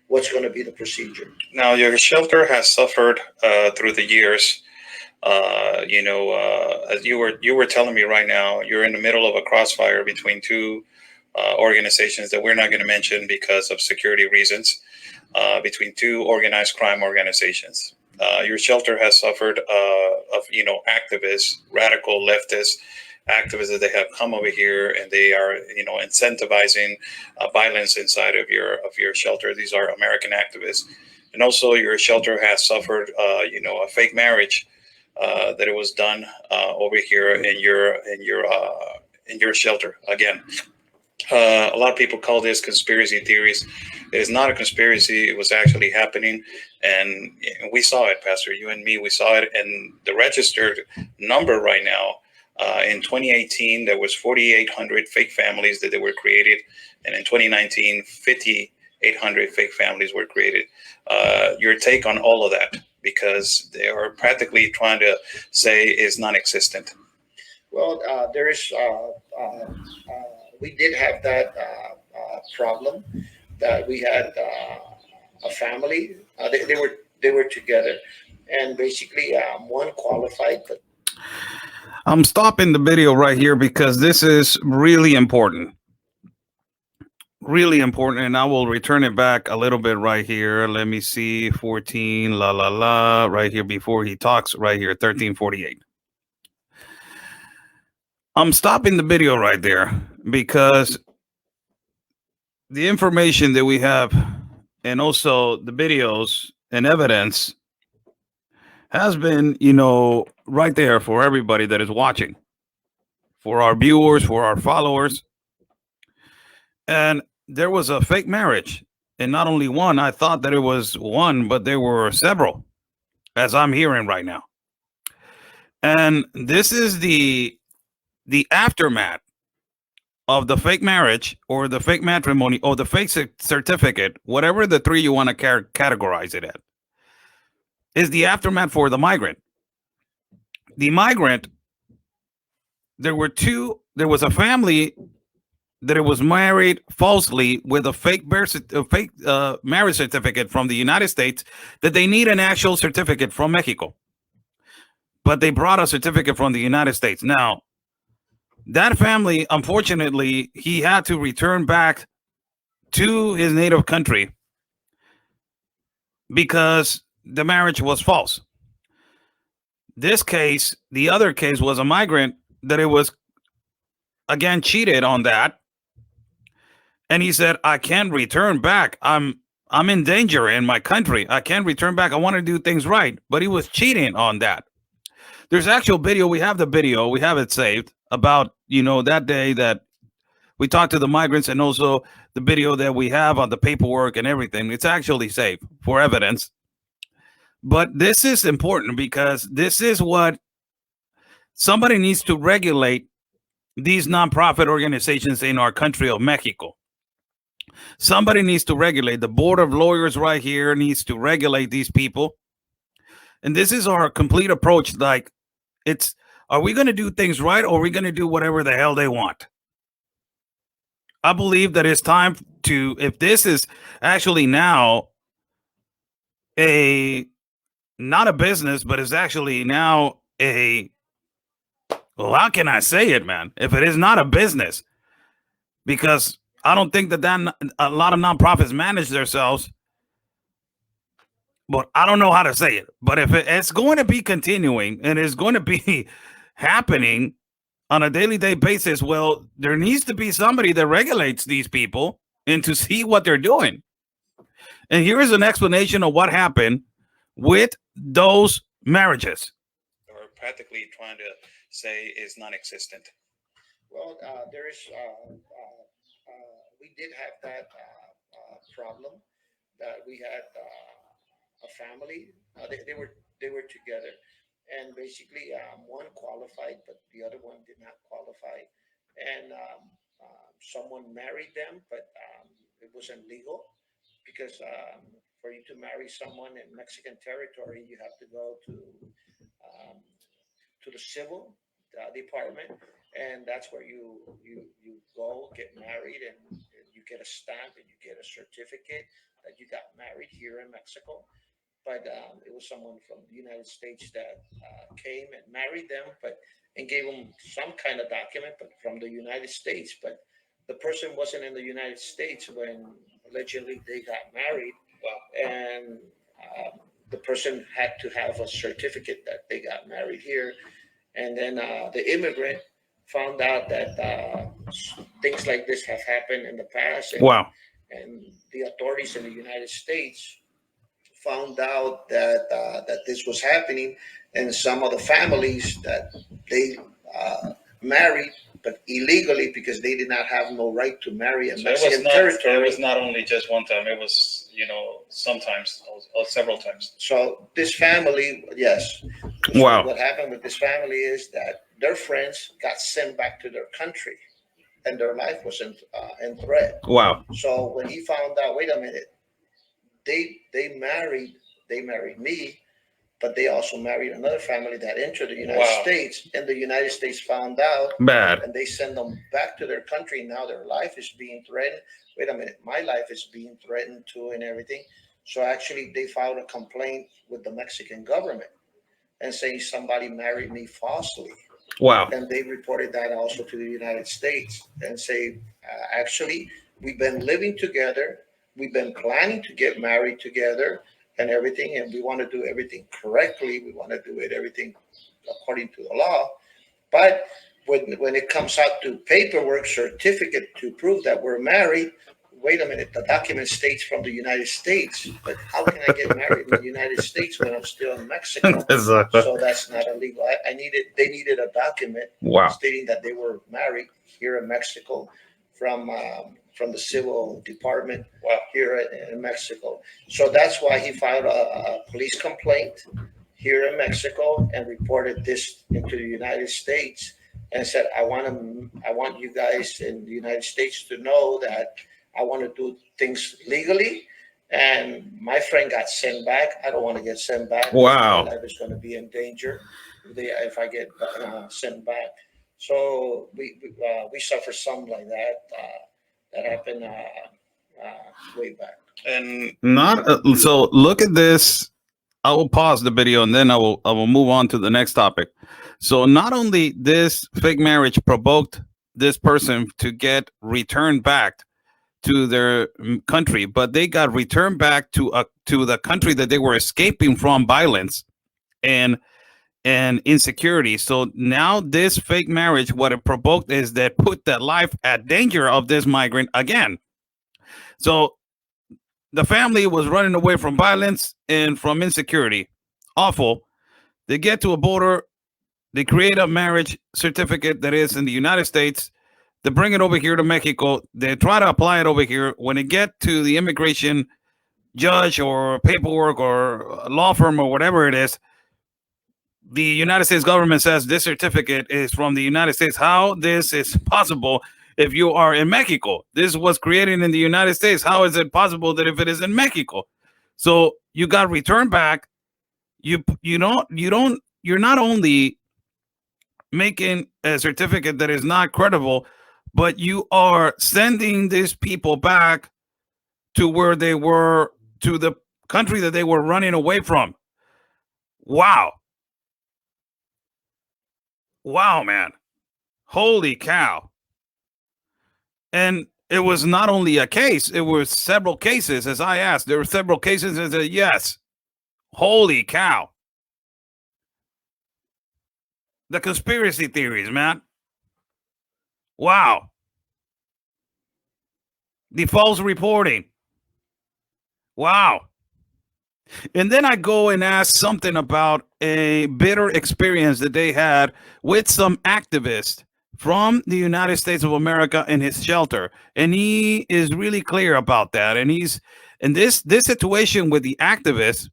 what's going to be the procedure. Now, your shelter has suffered through the years. As you were telling me right now, you're in the middle of a crossfire between two organizations that we're not going to mention because of security reasons. Between two organized crime organizations. Your shelter has suffered of activists, radical leftist activists that they have come over here and they are incentivizing violence inside of your shelter. These are American activists, and also your shelter has suffered a fake marriage that it was done over here in your shelter. Again, a lot of people call this conspiracy theories. It is not a conspiracy. It was actually happening. And we saw it, Pastor, you and me, we saw it. And the registered number right now, in 2018, there was 4,800 fake families that they were created. And in 2019, 5,800 fake families were created. Your take on all of that, because they are practically trying to say is non-existent. Well, there is... we did have that problem that we had a family. They were together, and basically one qualified. But I'm stopping the video right here because this is really important. Really important, and I will return it back a little bit right here. Let me see, 14, right here before he talks, right here, 1348. I'm stopping the video right there because the information that we have and also the videos and evidence has been, right there for everybody that is watching, for our viewers, for our followers. And there was a fake marriage, and not only one. I thought that it was one, but there were several, as I'm hearing right now. And this is the aftermath of the fake marriage or the fake matrimony or the fake certificate, whatever the three you want to categorize it at, is the aftermath for the migrant. The migrant, there was a family that it was married falsely with a fake marriage certificate from the United States, that they need an actual certificate from Mexico. But they brought a certificate from the United States. Now, that family, unfortunately, he had to return back to his native country because the marriage was false. This case, the other case, was a migrant that it was, again, cheated on that. And he said, I can't return back. I'm I'm in danger in my country. I can't return back. I want to do things right. But he was cheating on that. There's actual video. We have the video. We have it saved about, that day that we talked to the migrants, and also the video that we have on the paperwork and everything. It's actually saved for evidence. But this is important because this is what somebody needs to regulate these nonprofit organizations in our country of Mexico. Somebody needs to regulate. The board of lawyers right here needs to regulate these people. And this is our complete approach. Like, are we going to do things right, or are we going to do whatever the hell they want? I believe that it's time to, if this is actually now not a business, but it's actually now well, how can I say it, man? If it is not a business, because I don't think that a lot of nonprofits manage themselves, but I don't know how to say it. But if it's going to be continuing and it's going to be happening on a daily basis, well, there needs to be somebody that regulates these people and to see what they're doing. And here is an explanation of what happened with those marriages. Or practically trying to say is non-existent. Well, we did have that problem that we had a family. They were together, and basically one qualified, but the other one did not qualify, and someone married them, but it wasn't legal because for you to marry someone in Mexican territory, you have to go to the civil department, and that's where you go get married, and you get a stamp and you get a certificate that you got married here in Mexico. But it was someone from the United States that came and married them, and gave them some kind of document, but from the United States. But the person wasn't in the United States when allegedly they got married. Wow. And the person had to have a certificate that they got married here. And then the immigrant found out that things like this have happened in the past. And, wow. And the authorities in the United States found out that this was happening, and some of the families that they married, but illegally, because they did not have no right to marry in Mexican territory. It was not only just one time. It was, sometimes or several times. So this family, yes. Wow. So what happened with this family is that their friends got sent back to their country, and their life was in threat. Wow. So when he found out, wait a minute, they married me, but they also married another family that entered the United States, and the United States found out. Bad. And they send them back to their country. Now their life is being threatened. Wait a minute, my life is being threatened too, and everything. So actually they filed a complaint with the Mexican government and saying somebody married me falsely. Wow. And they reported that also to the United States and say, actually, we've been living together. We've been planning to get married together and everything, and we want to do everything correctly. We want to do everything according to the law. But when it comes out to paperwork, certificate to prove that we're married, wait a minute, the document states from the United States. But how can I get married in the United States when I'm still in Mexico? So that's not illegal. They needed a document stating that they were married here in Mexico from the civil department here in Mexico. So that's why he filed a police complaint here in Mexico and reported this into the United States and said, I want you guys in the United States to know that I want to do things legally. And my friend got sent back. I don't want to get sent back. Wow. My life is going to be in danger if I get sent back. So we suffer something like that. That happened way back. And so look at this. I will pause the video and then I will move on to the next topic. So not only this fake marriage provoked this person to get returned back to their country, but they got returned back to the country that they were escaping from violence and insecurity. So now this fake marriage, what it provoked is that put the life at danger of this migrant again. So The family was running away from violence and from insecurity. Awful. They get to a border. They create a marriage certificate that is in the United States. They bring it over here to Mexico. They try to apply it over here. When they get to the immigration judge or paperwork or law firm or whatever it is, the United States government says this certificate is from the United States. How this is possible if you are in Mexico? This was created in the United States. How is it possible that if it is in Mexico? So you got returned back. You're not only making a certificate that is not credible, but you are sending these people back to where they were, to the country that they were running away from. Wow. Wow, man. Holy cow. And it was not only a case, it was several cases. As I asked, there were several cases and said, yes. Holy cow. The conspiracy theories, man. Wow. The false reporting. Wow. And then I go and ask something about a bitter experience that they had with some activist from the United States of America in his shelter. And he is really clear about that. And this situation with the activists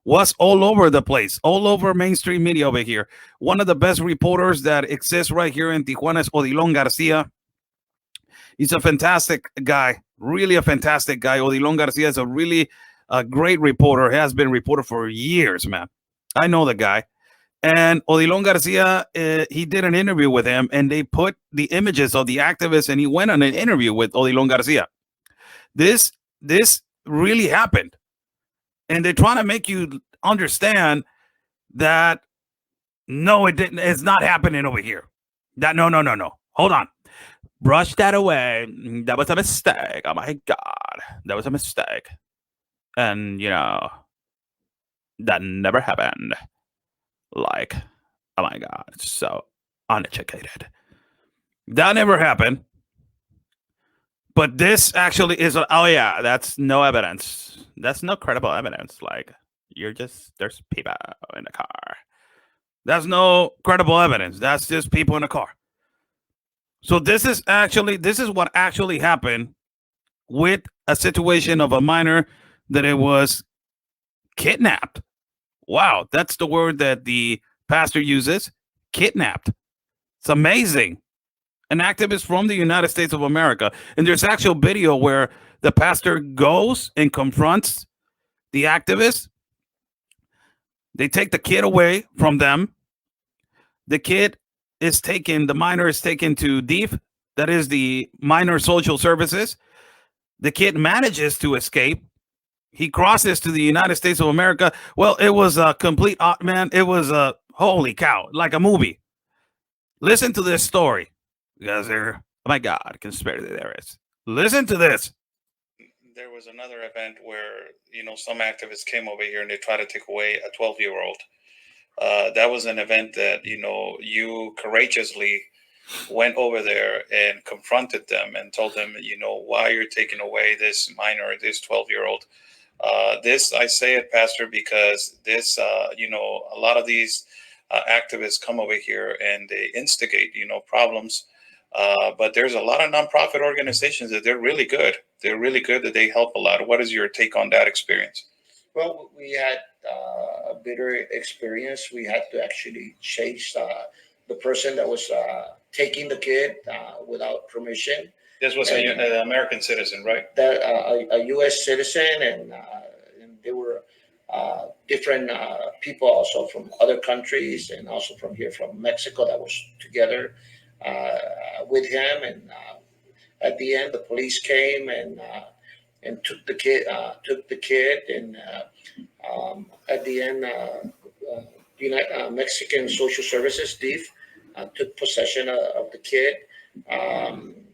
was all over the place, all over mainstream media over here. One of the best reporters that exists right here in Tijuana is Odilon Garcia. He's a fantastic guy, really a fantastic guy. Odilon Garcia is a great reporter. He has been reporter for years, man. I know the guy. And Odilon Garcia, he did an interview with him, and they put the images of the activists, and he went on an interview with Odilon Garcia. This really happened. And they're trying to make you understand that, no, it didn't. It's not happening over here. That no. Hold on. Brush that away. That was a mistake. Oh, my God. That was a mistake. And, that never happened. Like, oh, my God. It's so uneducated. That never happened. But this actually is, oh, yeah, that's no evidence. That's no credible evidence. Like, there's people in the car. That's no credible evidence. That's just people in the car. So this is what actually happened with a situation of a minor that it was kidnapped. Wow, that's the word that the pastor uses, kidnapped. It's amazing. An activist from the United States of America. And there's actual video where the pastor goes and confronts the activist. They take the kid away from them. The minor is taken to DIF, that is the minor social services. The kid manages to escape. He crosses to the United States of America. Well, it was a complete, man, it was a holy cow, like a movie. Listen to this story. Because oh my God, conspiracy theorists. Listen to this. There was another event where, some activists came over here and they tried to take away a 12-year-old. That was an event that, you courageously went over there and confronted them and told them, why you're taking away this minor, this 12-year-old. This, I say it, Pastor, because this, a lot of these activists come over here and they instigate, problems. But there's a lot of nonprofit organizations that they're really good. They're really good, that they help a lot. What is your take on that experience? Well, we had a bitter experience. We had to actually chase the person that was taking the kid without permission. This was an American citizen, right? A U.S. citizen, and there were different people also from other countries and also from here, from Mexico, that was together with him. And at the end, the police came and took the kid. And at the end, Mexican Social Services (DIF) took possession of the kid.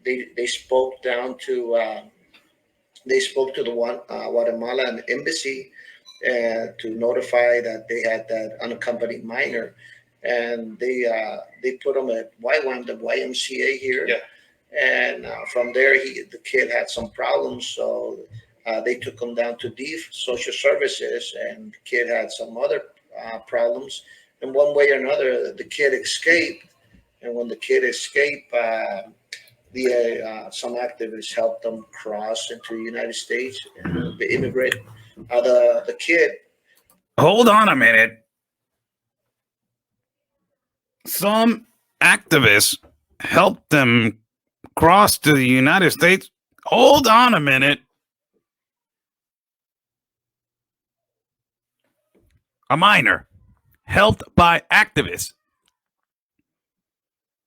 They spoke down to the Guatemalan embassy to notify that they had that unaccompanied minor, and they put him at the YMCA here. Yeah. And from there, the kid had some problems, so They took him down to social services, and the kid had some other problems. And one way or another, the kid escaped. And when the kid escaped, some activists helped them cross into the United States and the immigrant. The kid. Hold on a minute. Some activists helped them cross to the United States. Hold on a minute. A minor helped by activists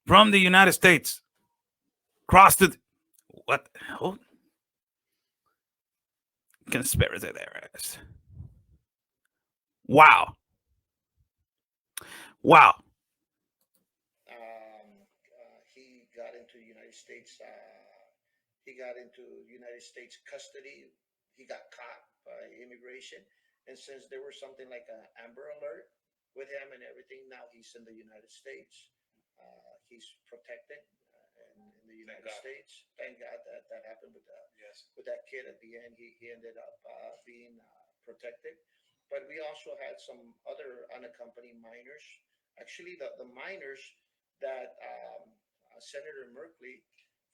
from the United States crossed it. What? Oh. Conspiracy theorists. Wow. Wow. He got into United States. He got into United States custody. He got caught by immigration. And since there was something like an Amber Alert with him and everything, now he's in the United States. He's protected in the United States. Thank God that happened with that kid at the end. He ended up being protected. But we also had some other unaccompanied minors. Actually, the minors that Senator Merkley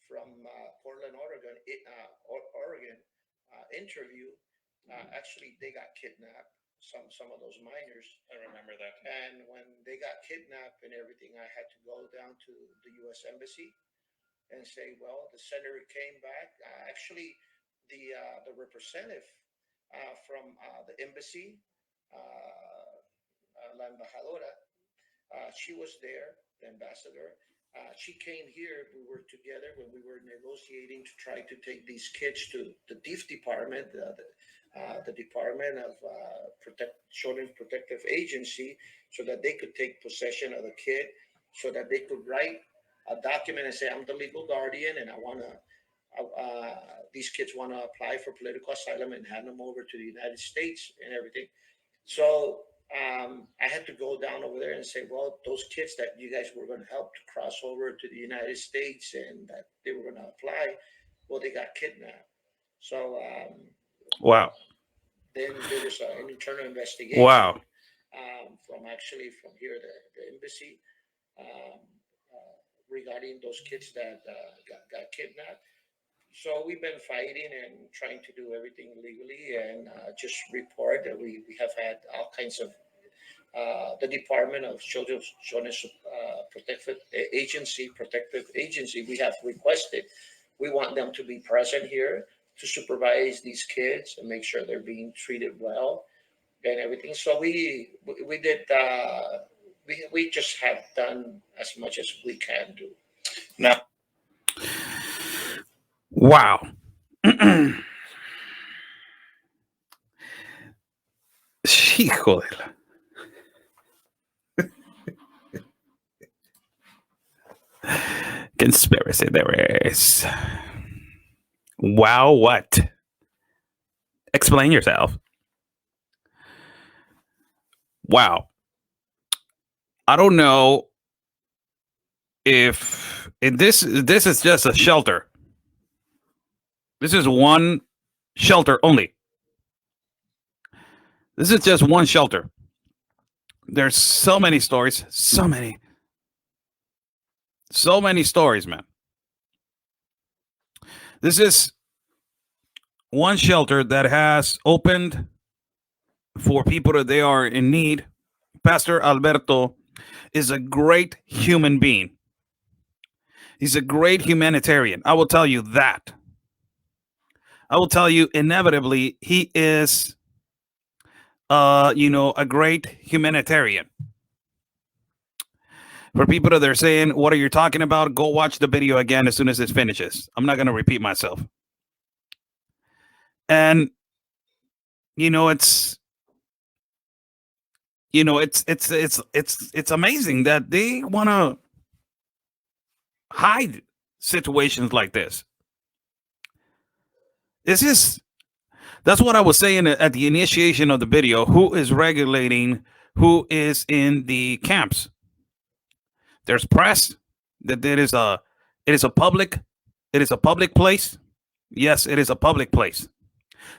from Portland, Oregon, interviewed, actually they got kidnapped. Some of those minors. I remember that. And when they got kidnapped and everything, I had to go down to the U.S. Embassy and say, well, the senator came back. Actually, the representative from the embassy, La Embajadora, she was there, the ambassador. She came here. We were together when we were negotiating to try to take these kids to the DIF department, the Department of Children's Protective Agency, so that they could take possession of the kid, so that they could write a document and say, I'm the legal guardian, and I want to, these kids want to apply for political asylum and hand them over to the United States and everything. So I had to go down over there and say, well, those kids that you guys were going to help to cross over to the United States and that they were going to apply, well, they got kidnapped. So wow. Then there was an internal investigation. Wow. From here, the embassy, regarding those kids that got kidnapped. So we've been fighting and trying to do everything legally and just report that we have had all kinds of the Department of Children's Protective Agency. We have requested. We want them to be present here to supervise these kids and make sure they're being treated well and everything. So we did. We just have done as much as we can do. Now, wow. Hijo de la. Conspiracy there is. Wow, what? Explain yourself. Wow. I don't know if this is just a shelter. This is one shelter only. This is just one shelter. There's so many stories, so many stories, man. This is one shelter that has opened for people that they are in need. Pastor Alberto is a great human being. He's a great humanitarian. I will tell you that. I will tell you inevitably he is a great humanitarian. For people that are saying, what are you talking about? Go watch the video again as soon as it finishes. I'm not going to repeat myself. And, it's amazing that they want to hide situations like this. That's what I was saying at the initiation of the video. Who is regulating who is in the camps? There's press that it is a public place. Yes, it is a public place.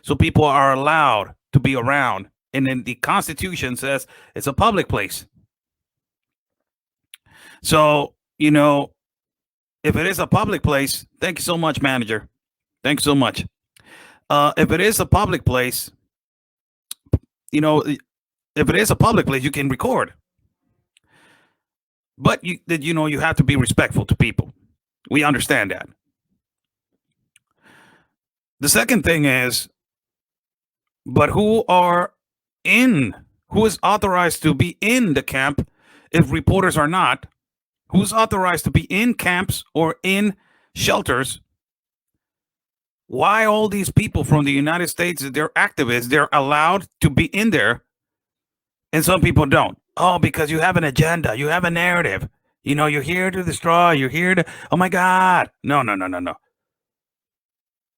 So people are allowed to be around. And then the Constitution says it's a public place. So, you know, if it is a public place, thank you so much, manager. Thanks so much. If it is a public place, you know, if it is a public place, you can record. But you know, you have to be respectful to people. We understand that. The second thing is, but who is authorized to be in the camp if reporters are not? Who's authorized to be in camps or in shelters? Why all these people from the United States, they're activists, they're allowed to be in there, and some people don't? Oh, because you have an agenda, you have a narrative. You know, you're here to destroy, you're here to, oh my God. No.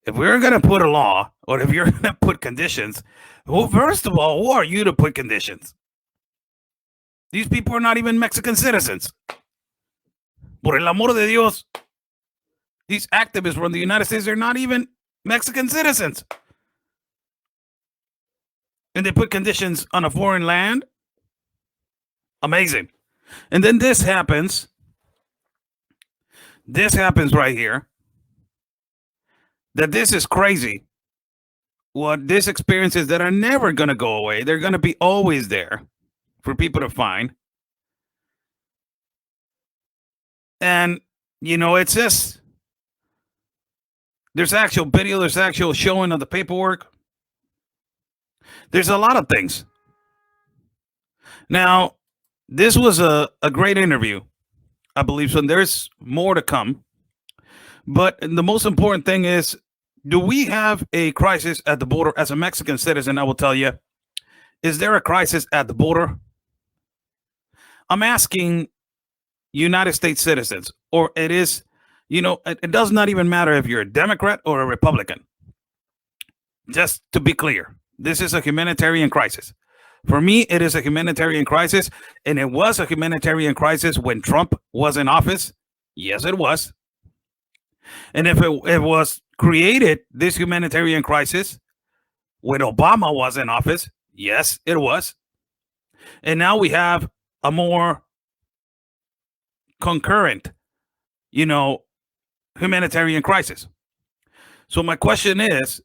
If we're going to put a law, or if you're going to put conditions, well, first of all, who are you to put conditions? These people are not even Mexican citizens. Por el amor de Dios. These activists from the United States, they're not even Mexican citizens. And they put conditions on a foreign land. Amazing. And then this happens. This happens right here. That this is crazy. What this experience is that are never going to go away. They're going to be always there for people to find. And, you know, it's just, there's actual video, there's actual showing of the paperwork. There's a lot of things. Now, this was a great interview, I believe so. And there's more to come. But the most important thing is, do we have a crisis at the border? As a Mexican citizen, I will tell you, is there a crisis at the border? I'm asking United States citizens, or it is, you know, it does not even matter if you're a Democrat or a Republican. Just to be clear, this is a humanitarian crisis. For me, it is a humanitarian crisis, and it was a humanitarian crisis when Trump was in office. Yes, it was. And if it was created, this humanitarian crisis, when Obama was in office, yes, it was. And now we have a more concurrent, you know, humanitarian crisis. So my question is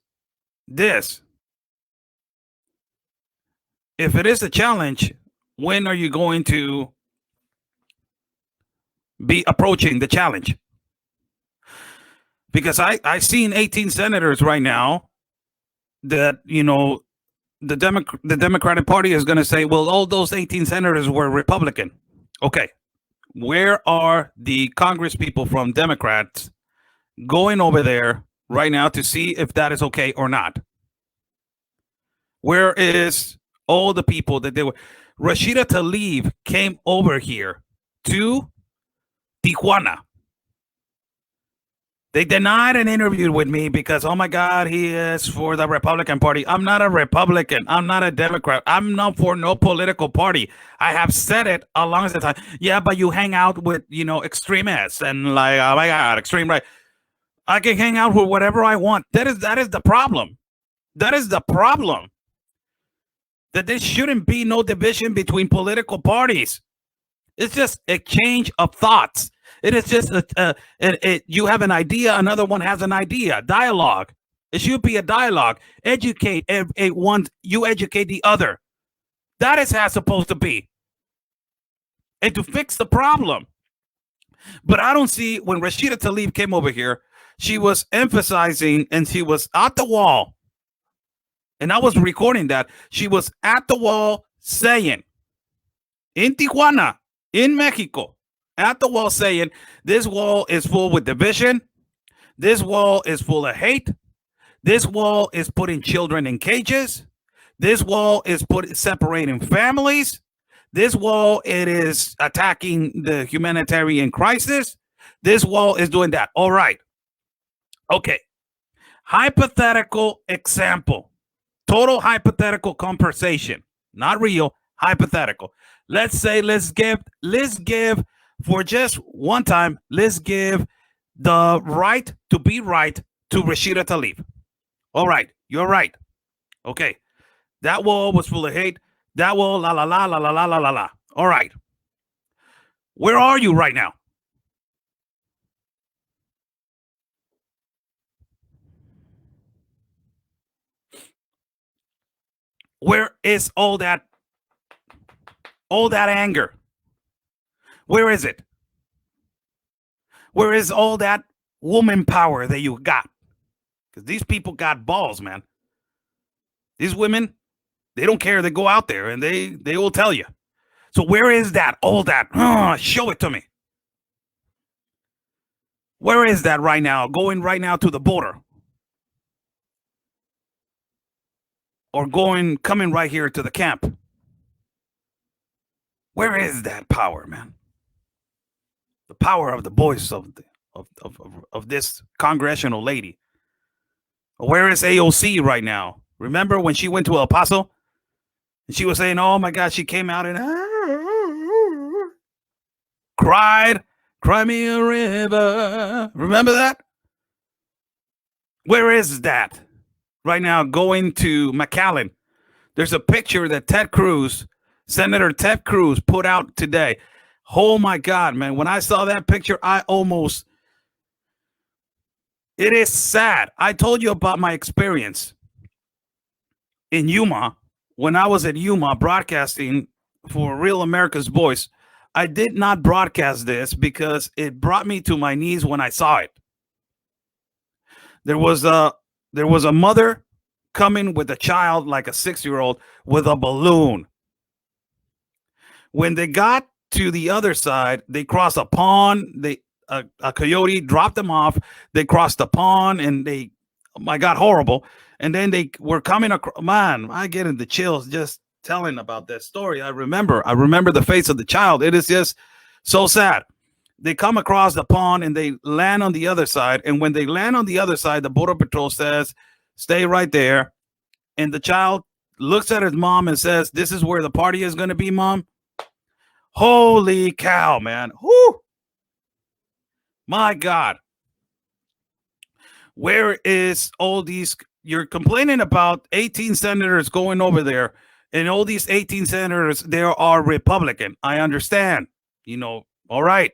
this: if it is a challenge, when are you going to be approaching the challenge? Because I seen 18 senators right now that, you know, the Democratic Party is going to say, well, all those 18 senators were Republican. Okay. Where are the Congress people from Democrats going over there right now to see if that is okay or not? Where is all the people that they were? Rashida Tlaib came over here to Tijuana. They denied an interview with me because, oh my God, he is for the Republican Party. I'm not a Republican. I'm not a Democrat. I'm not for no political party. I have said it a long time. Yeah, but you hang out with, you know, extremists and like, oh my God, extreme right. I can hang out with whatever I want. That is the problem. That is the problem. That there shouldn't be no division between political parties. It's just a change of thoughts. It is just you have an idea, another one has an idea. Dialogue. It should be a dialogue. Educate one, you educate the other. That is how it's supposed to be. And to fix the problem. But I don't see, when Rashida Tlaib came over here, she was emphasizing and she was at the wall. And I was recording that. She was at the wall saying, in Tijuana, in Mexico, at the wall saying, this wall is full with division. This wall is full of hate. This wall is putting children in cages. This wall is separating families. This wall, it is attacking the humanitarian crisis. This wall is doing that. All right. Okay. Hypothetical example. Total hypothetical conversation. Not real, hypothetical. Let's say, let's give for just one time, let's give the right to be right to Rashida Tlaib. All right. You're right. Okay. That wall was full of hate. That wall, la, la, la, la, la, la, la, la, la. All right. Where are you right now? Where is all that anger? Where is it? Where is all that woman power that you got? Because these people got balls, man. These women, they don't care. They go out there and they will tell you. So where is that? All that? Show it to me. Where is that right now? Going right now to the border. Or coming right here to the camp. Where is that power, man? The power of the voice of this congressional lady. Where is AOC right now? Remember when she went to El Paso? And she was saying, oh my God, she came out and cried, cry me a river. Remember that? Where is that? Right now, going to McAllen. There's a picture that Senator Ted Cruz put out today. Oh my God, man. When I saw that picture, it is sad. I told you about my experience in Yuma. When I was at Yuma broadcasting for Real America's Voice, I did not broadcast this because it brought me to my knees when I saw it. There was a mother coming with a child, like a 6-year-old, with a balloon. When they got to the other side, they crossed a pond. A coyote dropped them off. They crossed the pond, and oh my God, horrible. And then they were coming across. Man, I get in the chills just telling about that story. I remember the face of the child. It is just so sad. They come across the pond and they land on the other side. And when they land on the other side, the Border Patrol says, stay right there. And the child looks at his mom and says, this is where the party is going to be, Mom. Holy cow, man. Whoo! My God. Where is all these? You're complaining about 18 senators going over there, and all these 18 senators, they are Republican. I understand. All right.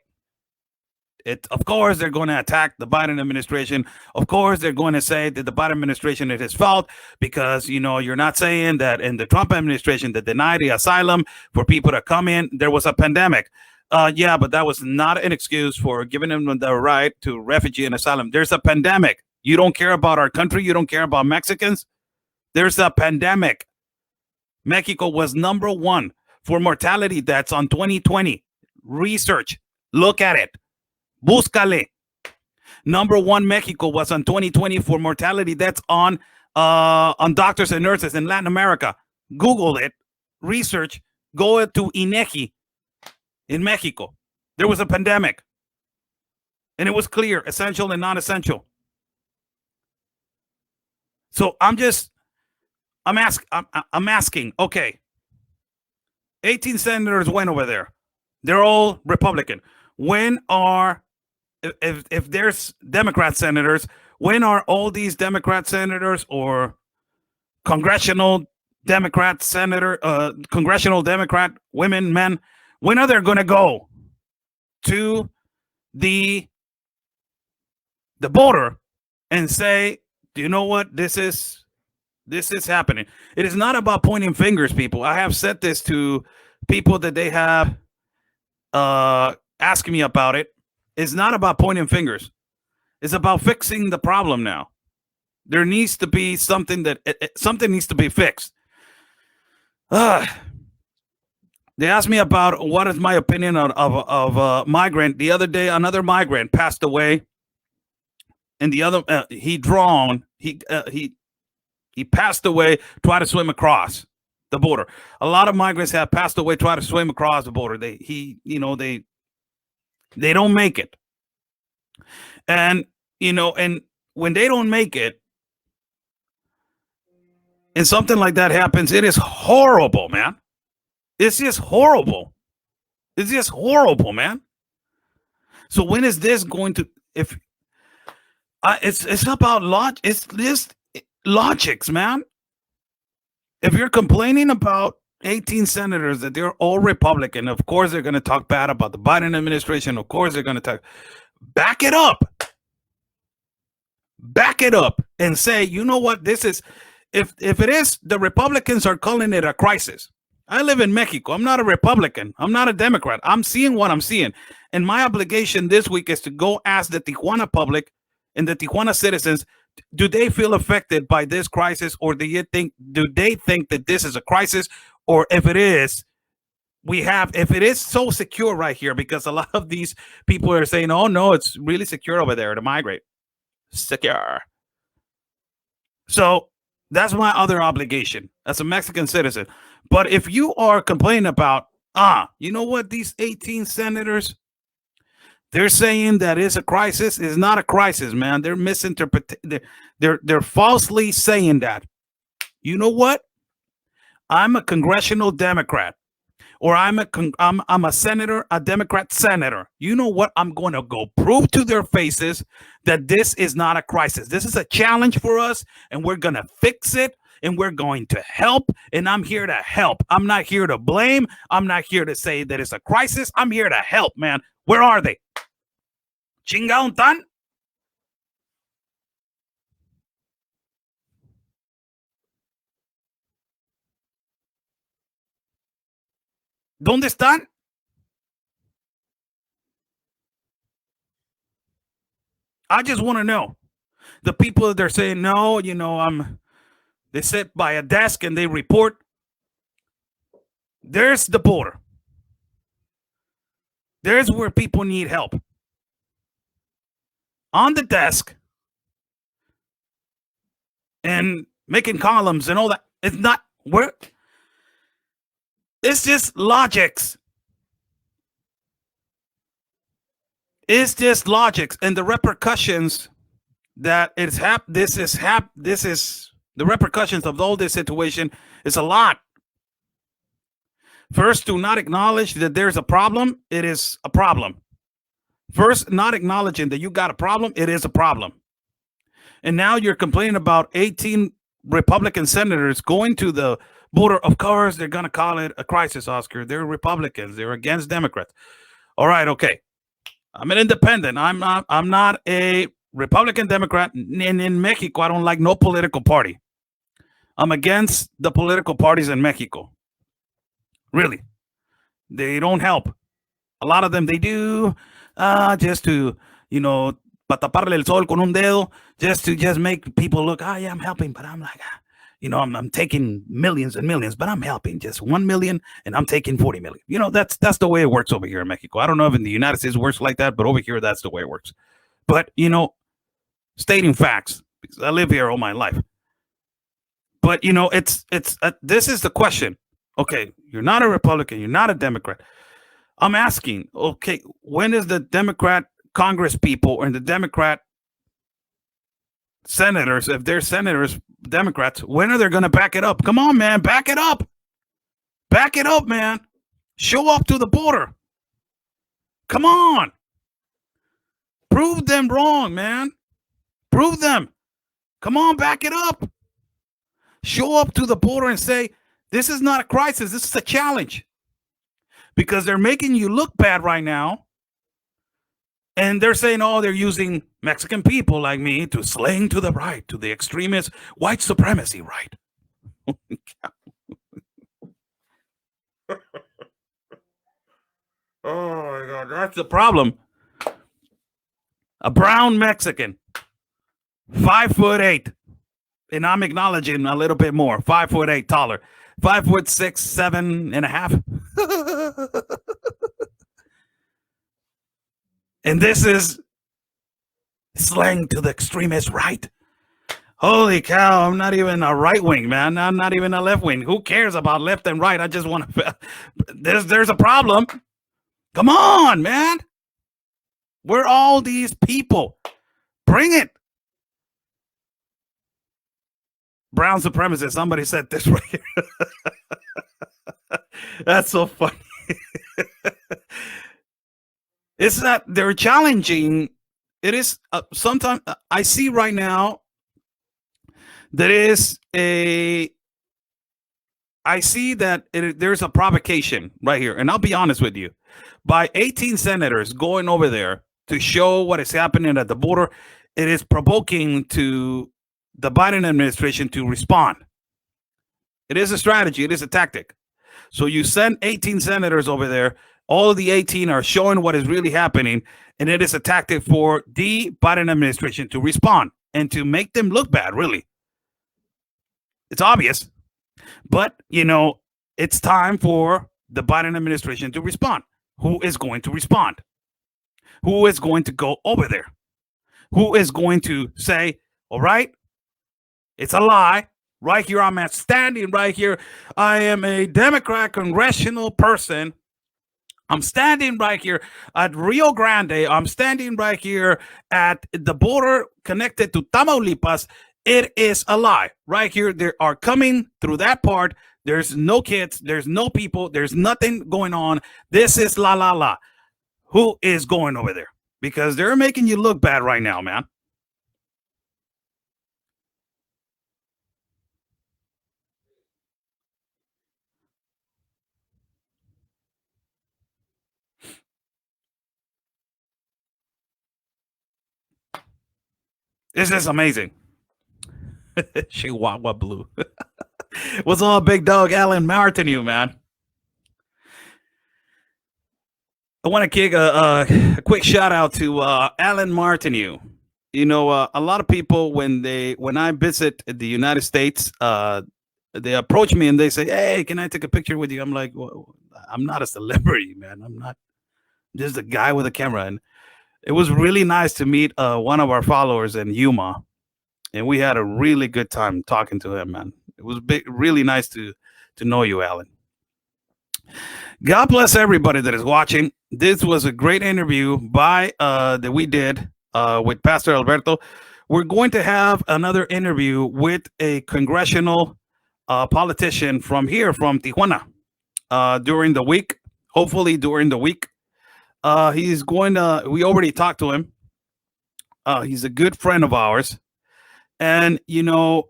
Of course, they're going to attack the Biden administration. Of course, they're going to say that the Biden administration is his fault because, you're not saying that in the Trump administration that denied the asylum for people to come in, there was a pandemic. Yeah, but that was not an excuse for giving them the right to refugee and asylum. There's a pandemic. You don't care about our country. You don't care about Mexicans. There's a pandemic. Mexico was #1 for mortality deaths on 2020. Research. Look at it. Búscale. #1 Mexico was on 2020 for mortality deaths on doctors and nurses in Latin America. Google it. Research. Go to INEGI in Mexico. There was a pandemic. And it was clear, essential and non-essential. So I'm asking, okay, 18 senators went over there. They're all Republican. If there's Democrat senators, when are all these Democrat senators or congressional Democrat women, men, when are they going to go to the border and say, do you know what? This is happening. It is not about pointing fingers, people. I have said this to people that they have asking me about it. It's not about pointing fingers. It's about fixing the problem now. There needs to be something something needs to be fixed. They asked me about what is my opinion of a migrant. The other day, another migrant passed away. And the other, he passed away, tried to swim across the border. A lot of migrants have passed away, trying to swim across the border. They don't make it. And, and when they don't make it, and something like that happens, it is horrible, man. It's just horrible. It's just horrible, man. So when is this going to, it's about logic. It's this. logics, man. If you're complaining about 18 senators that they're all Republican, of course they're going to talk bad about the Biden administration. Of course they're going to talk. Back it up. Back it up and say, you know what? This is, if it is, the Republicans are calling it a crisis. I live in Mexico. I'm not a Republican. I'm not a Democrat. I'm seeing what I'm seeing. And my obligation this week is to go ask the Tijuana public and the Tijuana citizens, do they feel affected by this crisis, or do they think that this is a crisis? Or if it is, if it is so secure right here, because a lot of these people are saying, oh no, it's really secure over there to migrate. Secure. So that's my other obligation as a Mexican citizen. But if you are complaining about, you know what, these 18 senators, they're saying that it's a crisis. It's not a crisis, man. They're misinterpreting. They're falsely saying that. You know what? I'm a congressional Democrat, or I'm a senator, a Democrat senator. You know what? I'm going to go prove to their faces that this is not a crisis. This is a challenge for us, and we're going to fix it, and we're going to help, and I'm here to help. I'm not here to blame. I'm not here to say that it's a crisis. I'm here to help, man. Where are they? Chingaon tan? ¿Dónde están? I just want to know. The people that they're saying, no, you know, they sit by a desk and they report. There's the border. There's where people need help. On the desk and making columns and all that. It's not where. It's just logics. It's just logics, and the repercussions that it's this is the repercussions of all this situation is a lot. First, to not acknowledge that there's a problem, it is a problem. First, not acknowledging that you got a problem, it is a problem. And now you're complaining about 18 Republican senators going to the border. Of course, they're going to call it a crisis, Oscar. They're Republicans. They're against Democrats. All right, okay. I'm an independent. I'm not a Republican Democrat. In Mexico, I don't like no political party. I'm against the political parties in Mexico. Really. They don't help. A lot of them, they do just to, you know, para taparle el sol con un dedo, just to make people look, yeah, I'm helping, but I'm like, you know, I'm taking millions and millions, but I'm helping just 1 million and I'm taking 40 million. You know, that's the way it works over here in Mexico. I don't know if in the United States it works like that, but over here, that's the way it works. But, you know, stating facts, because I live here all my life. But, you know, this is the question. Okay, you're not a Republican, you're not a Democrat. I'm asking, okay, when is the Democrat Congress people and the Democrat senators, if they're senators, Democrats, when are they going to back it up? Come on, man, back it up. Back it up, man. Show up to the border. Come on. Prove them wrong, man. Prove them. Come on, back it up. Show up to the border and say, this is not a crisis. This is a challenge. Because they're making you look bad right now. And they're saying, oh, they're using Mexican people like me to slang to the right, to the extremist white supremacy right. Oh, my God. That's the problem. A brown Mexican, 5'8", and I'm acknowledging a little bit more, 5'8" taller, 5'6", 7.5. And this is slang to the extremist right. Holy cow, I'm not even a right wing, man. I'm not even a left wing. Who cares about left and right? I just want to. There's a problem. Come on, man. We're all these people. Bring it. Brown supremacist. Somebody said this right here. That's so funny. It's that they're challenging. It is sometimes I see right now there is I see that there's a provocation right here. And I'll be honest with you. By 18 senators going over there to show what is happening at the border, it is provoking to the Biden administration to respond. It is a strategy. It is a tactic. So you send 18 senators over there. All of the 18 are showing what is really happening. And it is a tactic for the Biden administration to respond and to make them look bad, really. It's obvious. But, you know, it's time for the Biden administration to respond. Who is going to respond? Who is going to go over there? Who is going to say, all right, it's a lie. Right here, I'm standing right here. I am a Democrat congressional person. I'm standing right here at Rio Grande. I'm standing right here at the border connected to Tamaulipas. It is a lie. Right here, they are coming through that part. There's no kids. There's no people. There's nothing going on. This is la, la, la. Who is going over there? Because they're making you look bad right now, man. This is amazing. Chihuahua Blue. What's up, big dog Alan Martineau, man? I want to kick a quick shout out to Alan Martineau. You know, a lot of people when I visit the United States, they approach me and they say, "Hey, can I take a picture with you?" I'm like, well, I'm not a celebrity, man. I'm not just a guy with a camera. And it was really nice to meet one of our followers in Yuma, and we had a really good time talking to him, man. It was really nice to know you, Alan. God bless everybody that is watching. This was a great interview that we did with Pastor Alberto. We're going to have another interview with a congressional politician from here, from Tijuana, during the week. Hopefully during the week. He's going to, we already talked to him. He's a good friend of ours. And, you know,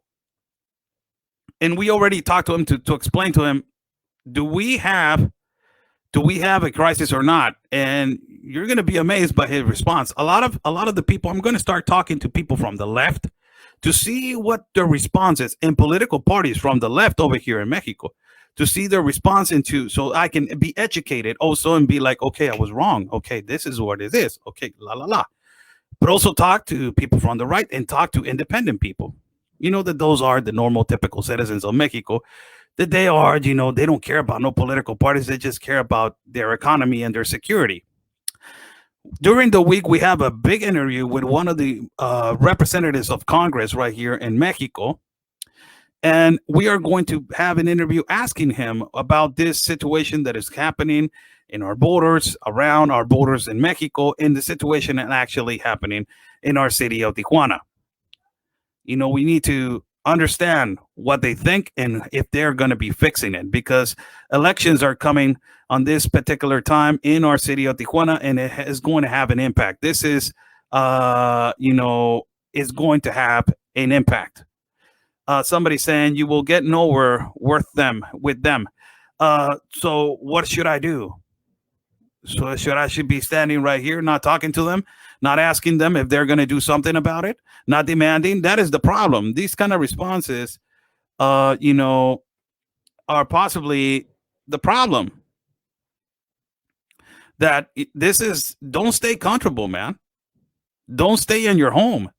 and we already talked to him to explain to him, do we have a crisis or not? And you're going to be amazed by his response. A lot of the people, I'm going to start talking to people from the left to see what their response is in political parties from the left over here in Mexico, to see their response into, so I can be educated also and be like, okay, I was wrong. Okay, this is what it is. Okay, la, la, la. But also talk to people from the right and talk to independent people. You know, that those are the normal, typical citizens of Mexico, that they are, you know, they don't care about no political parties. They just care about their economy and their security. During the week, we have a big interview with one of the representatives of Congress right here in Mexico. And we are going to have an interview asking him about this situation that is happening in our borders, around our borders in Mexico, in the situation that actually happening in our city of Tijuana. You know, we need to understand what they think and if they're going to be fixing it, because elections are coming on this particular time in our city of Tijuana, and it is going to have an impact. This is, you know, is going to have an impact. Somebody saying you will get nowhere with them. So what should I do? So I should be standing right here, not talking to them, not asking them if they're going to do something about it, not demanding? That is the problem. These kind of responses, you know, are possibly the problem. That this is, don't stay comfortable, man. Don't stay in your home.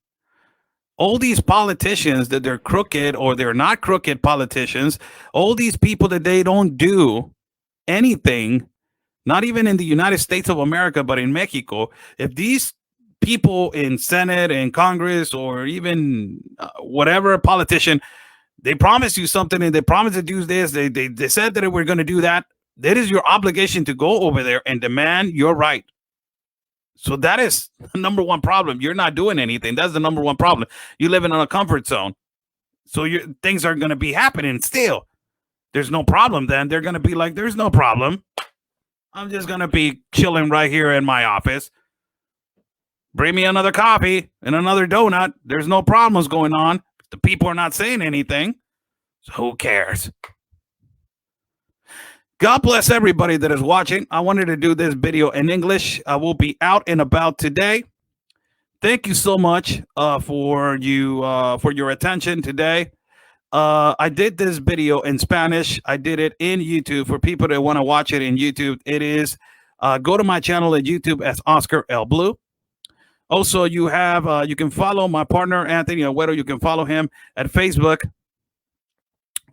All these politicians that they're crooked or they're not crooked politicians, all these people that they don't do anything, not even in the United States of America, but in Mexico, if these people in Senate and Congress or even whatever politician, they promise you something and they promise to do this, they said that we're going to do that, that is your obligation to go over there and demand your right. So that is the number one problem. You're not doing anything. That's the number one problem. You're living in a comfort zone. So things are going to be happening still. There's no problem then. They're going to be like, there's no problem. I'm just going to be chilling right here in my office. Bring me another coffee and another donut. There's no problems going on The people are not saying anything, so who cares? God bless everybody that is watching. I wanted to do this video in English. I will be out and about today. Thank you so much for your attention today. I did this video in Spanish. I did it in YouTube for people that want to watch it in YouTube. It is go to my channel at YouTube as Oscar L. Blue. Also, you can follow my partner Anthony Agüero. You can follow him at Facebook,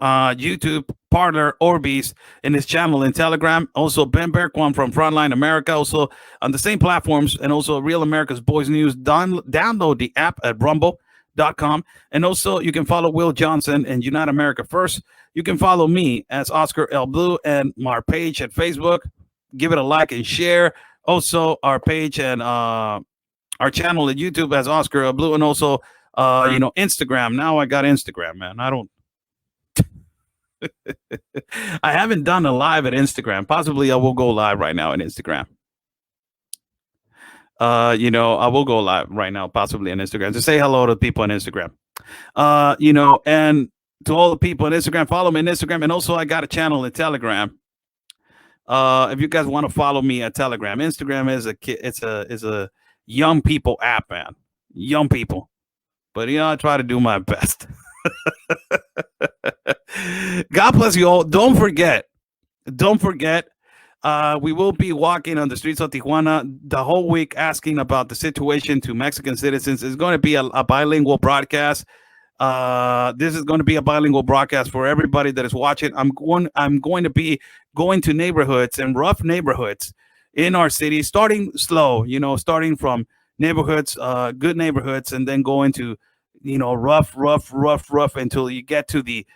YouTube, Parler, Orbeez, in his channel in Telegram. Also, Ben Berquan from Frontline America, also on the same platforms, and also Real America's Boys News. Download the app at rumble.com. And also, you can follow Will Johnson and Unite America First. You can follow me as Oscar L. Blue and my page at Facebook. Give it a like and share. Also, our page and our channel at YouTube as Oscar L. Blue, and also, Instagram. Now I got Instagram, man. I haven't done a live at Instagram. Possibly I will go live right now on Instagram. I will go live right now, possibly on Instagram, to say hello to people on Instagram. And to all the people on Instagram, follow me on Instagram. And also I got a channel in Telegram. If you guys want to follow me at Telegram, Instagram is a young people app, man. Young people. But I try to do my best. God bless you all. Don't forget, we will be walking on the streets of Tijuana the whole week asking about the situation to Mexican citizens. It's going to be a bilingual broadcast. This is going to be a bilingual broadcast for everybody that is watching. I'm going to be going to neighborhoods and rough neighborhoods in our city, starting slow, starting from neighborhoods, good neighborhoods, and then going to rough until you get to the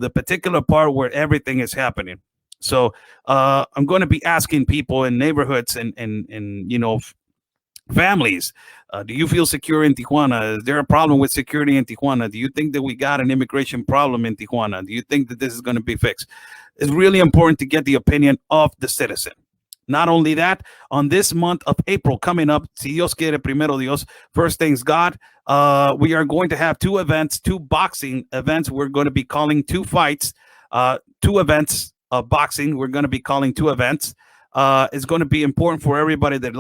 particular part where everything is happening. So I'm going to be asking people in neighborhoods and families, do you feel secure in Tijuana? Is there a problem with security in Tijuana? Do you think that we got an immigration problem in Tijuana? Do you think that this is going to be fixed? It's really important to get the opinion of the citizen. Not only that, on this month of April coming up, si Dios quiere, primero Dios, first things God, we are going to have two boxing events. We're going to be calling two fights, two events of boxing. We're going to be calling two events. It's going to be important for everybody that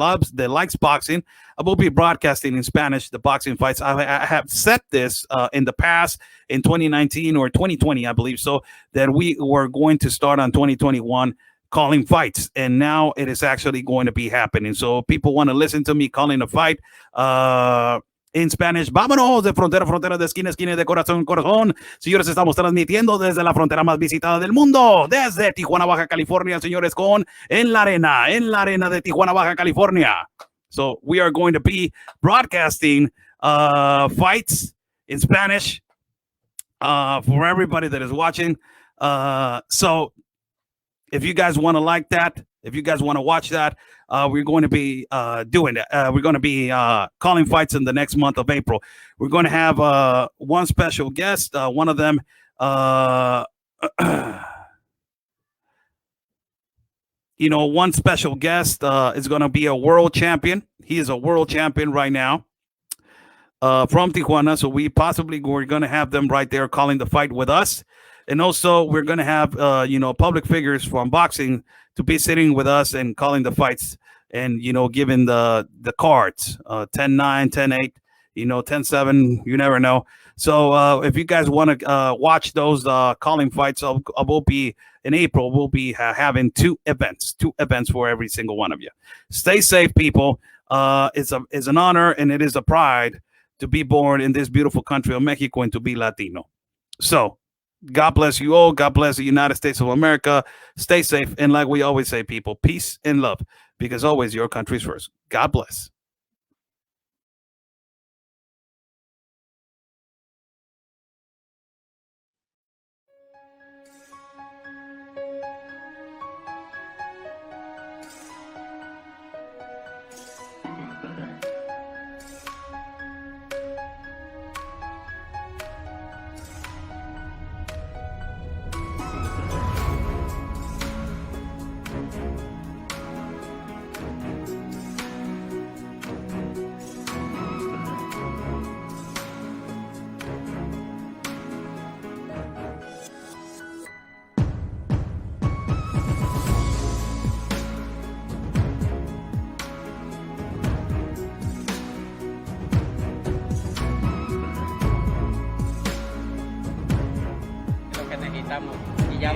likes boxing. I will be broadcasting in Spanish the boxing fights. I have said this in the past, in 2019 or 2020, I believe, so that we were going to start on 2021 calling fights, and now it is actually going to be happening. So people want to listen to me calling a fight in Spanish. Vámonos de frontera a frontera, de esquina a esquina, de corazón a corazón. Señores, estamos transmitiendo desde la frontera más visitada del mundo, desde Tijuana, Baja California, señores, con En la Arena de Tijuana, Baja California. So we are going to be broadcasting fights in Spanish for everybody that is watching. So if you guys want to like that, if you guys want to watch that, we're going to be doing that. We're going to be calling fights in the next month of April. We're going to have one special guest. One of them, one special guest is going to be a world champion. He is a world champion right now from Tijuana. So we're going to have them right there calling the fight with us. And also, we're going to have, public figures from boxing to be sitting with us and calling the fights and, giving the cards, 10-9, 10-8, 10-7, you never know. So if you guys want to watch those calling fights, I will be in April. We'll be having two events for every single one of you. Stay safe, people. It's an honor and it is a pride to be born in this beautiful country of Mexico and to be Latino. So, God bless you all. God bless the United States of America. Stay safe. And like we always say, people, peace and love, because always your country's first. God bless.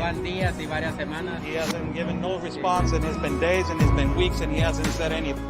van días y varias semanas. He hasn't given no response, and it's been days and it's been weeks, and he hasn't said anything.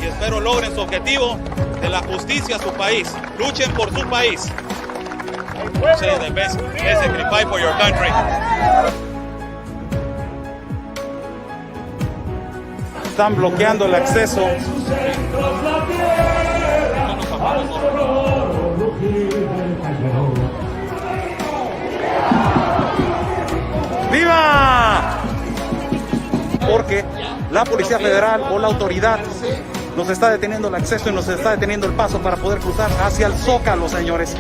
Y espero logren su objetivo de la justicia a su país. Luchen por su país. Say the best, basically fight for your country. Están bloqueando el acceso. ¡Viva! Porque la Policía Federal o la autoridad nos está deteniendo el acceso y nos está deteniendo el paso para poder cruzar hacia el Zócalo, señores.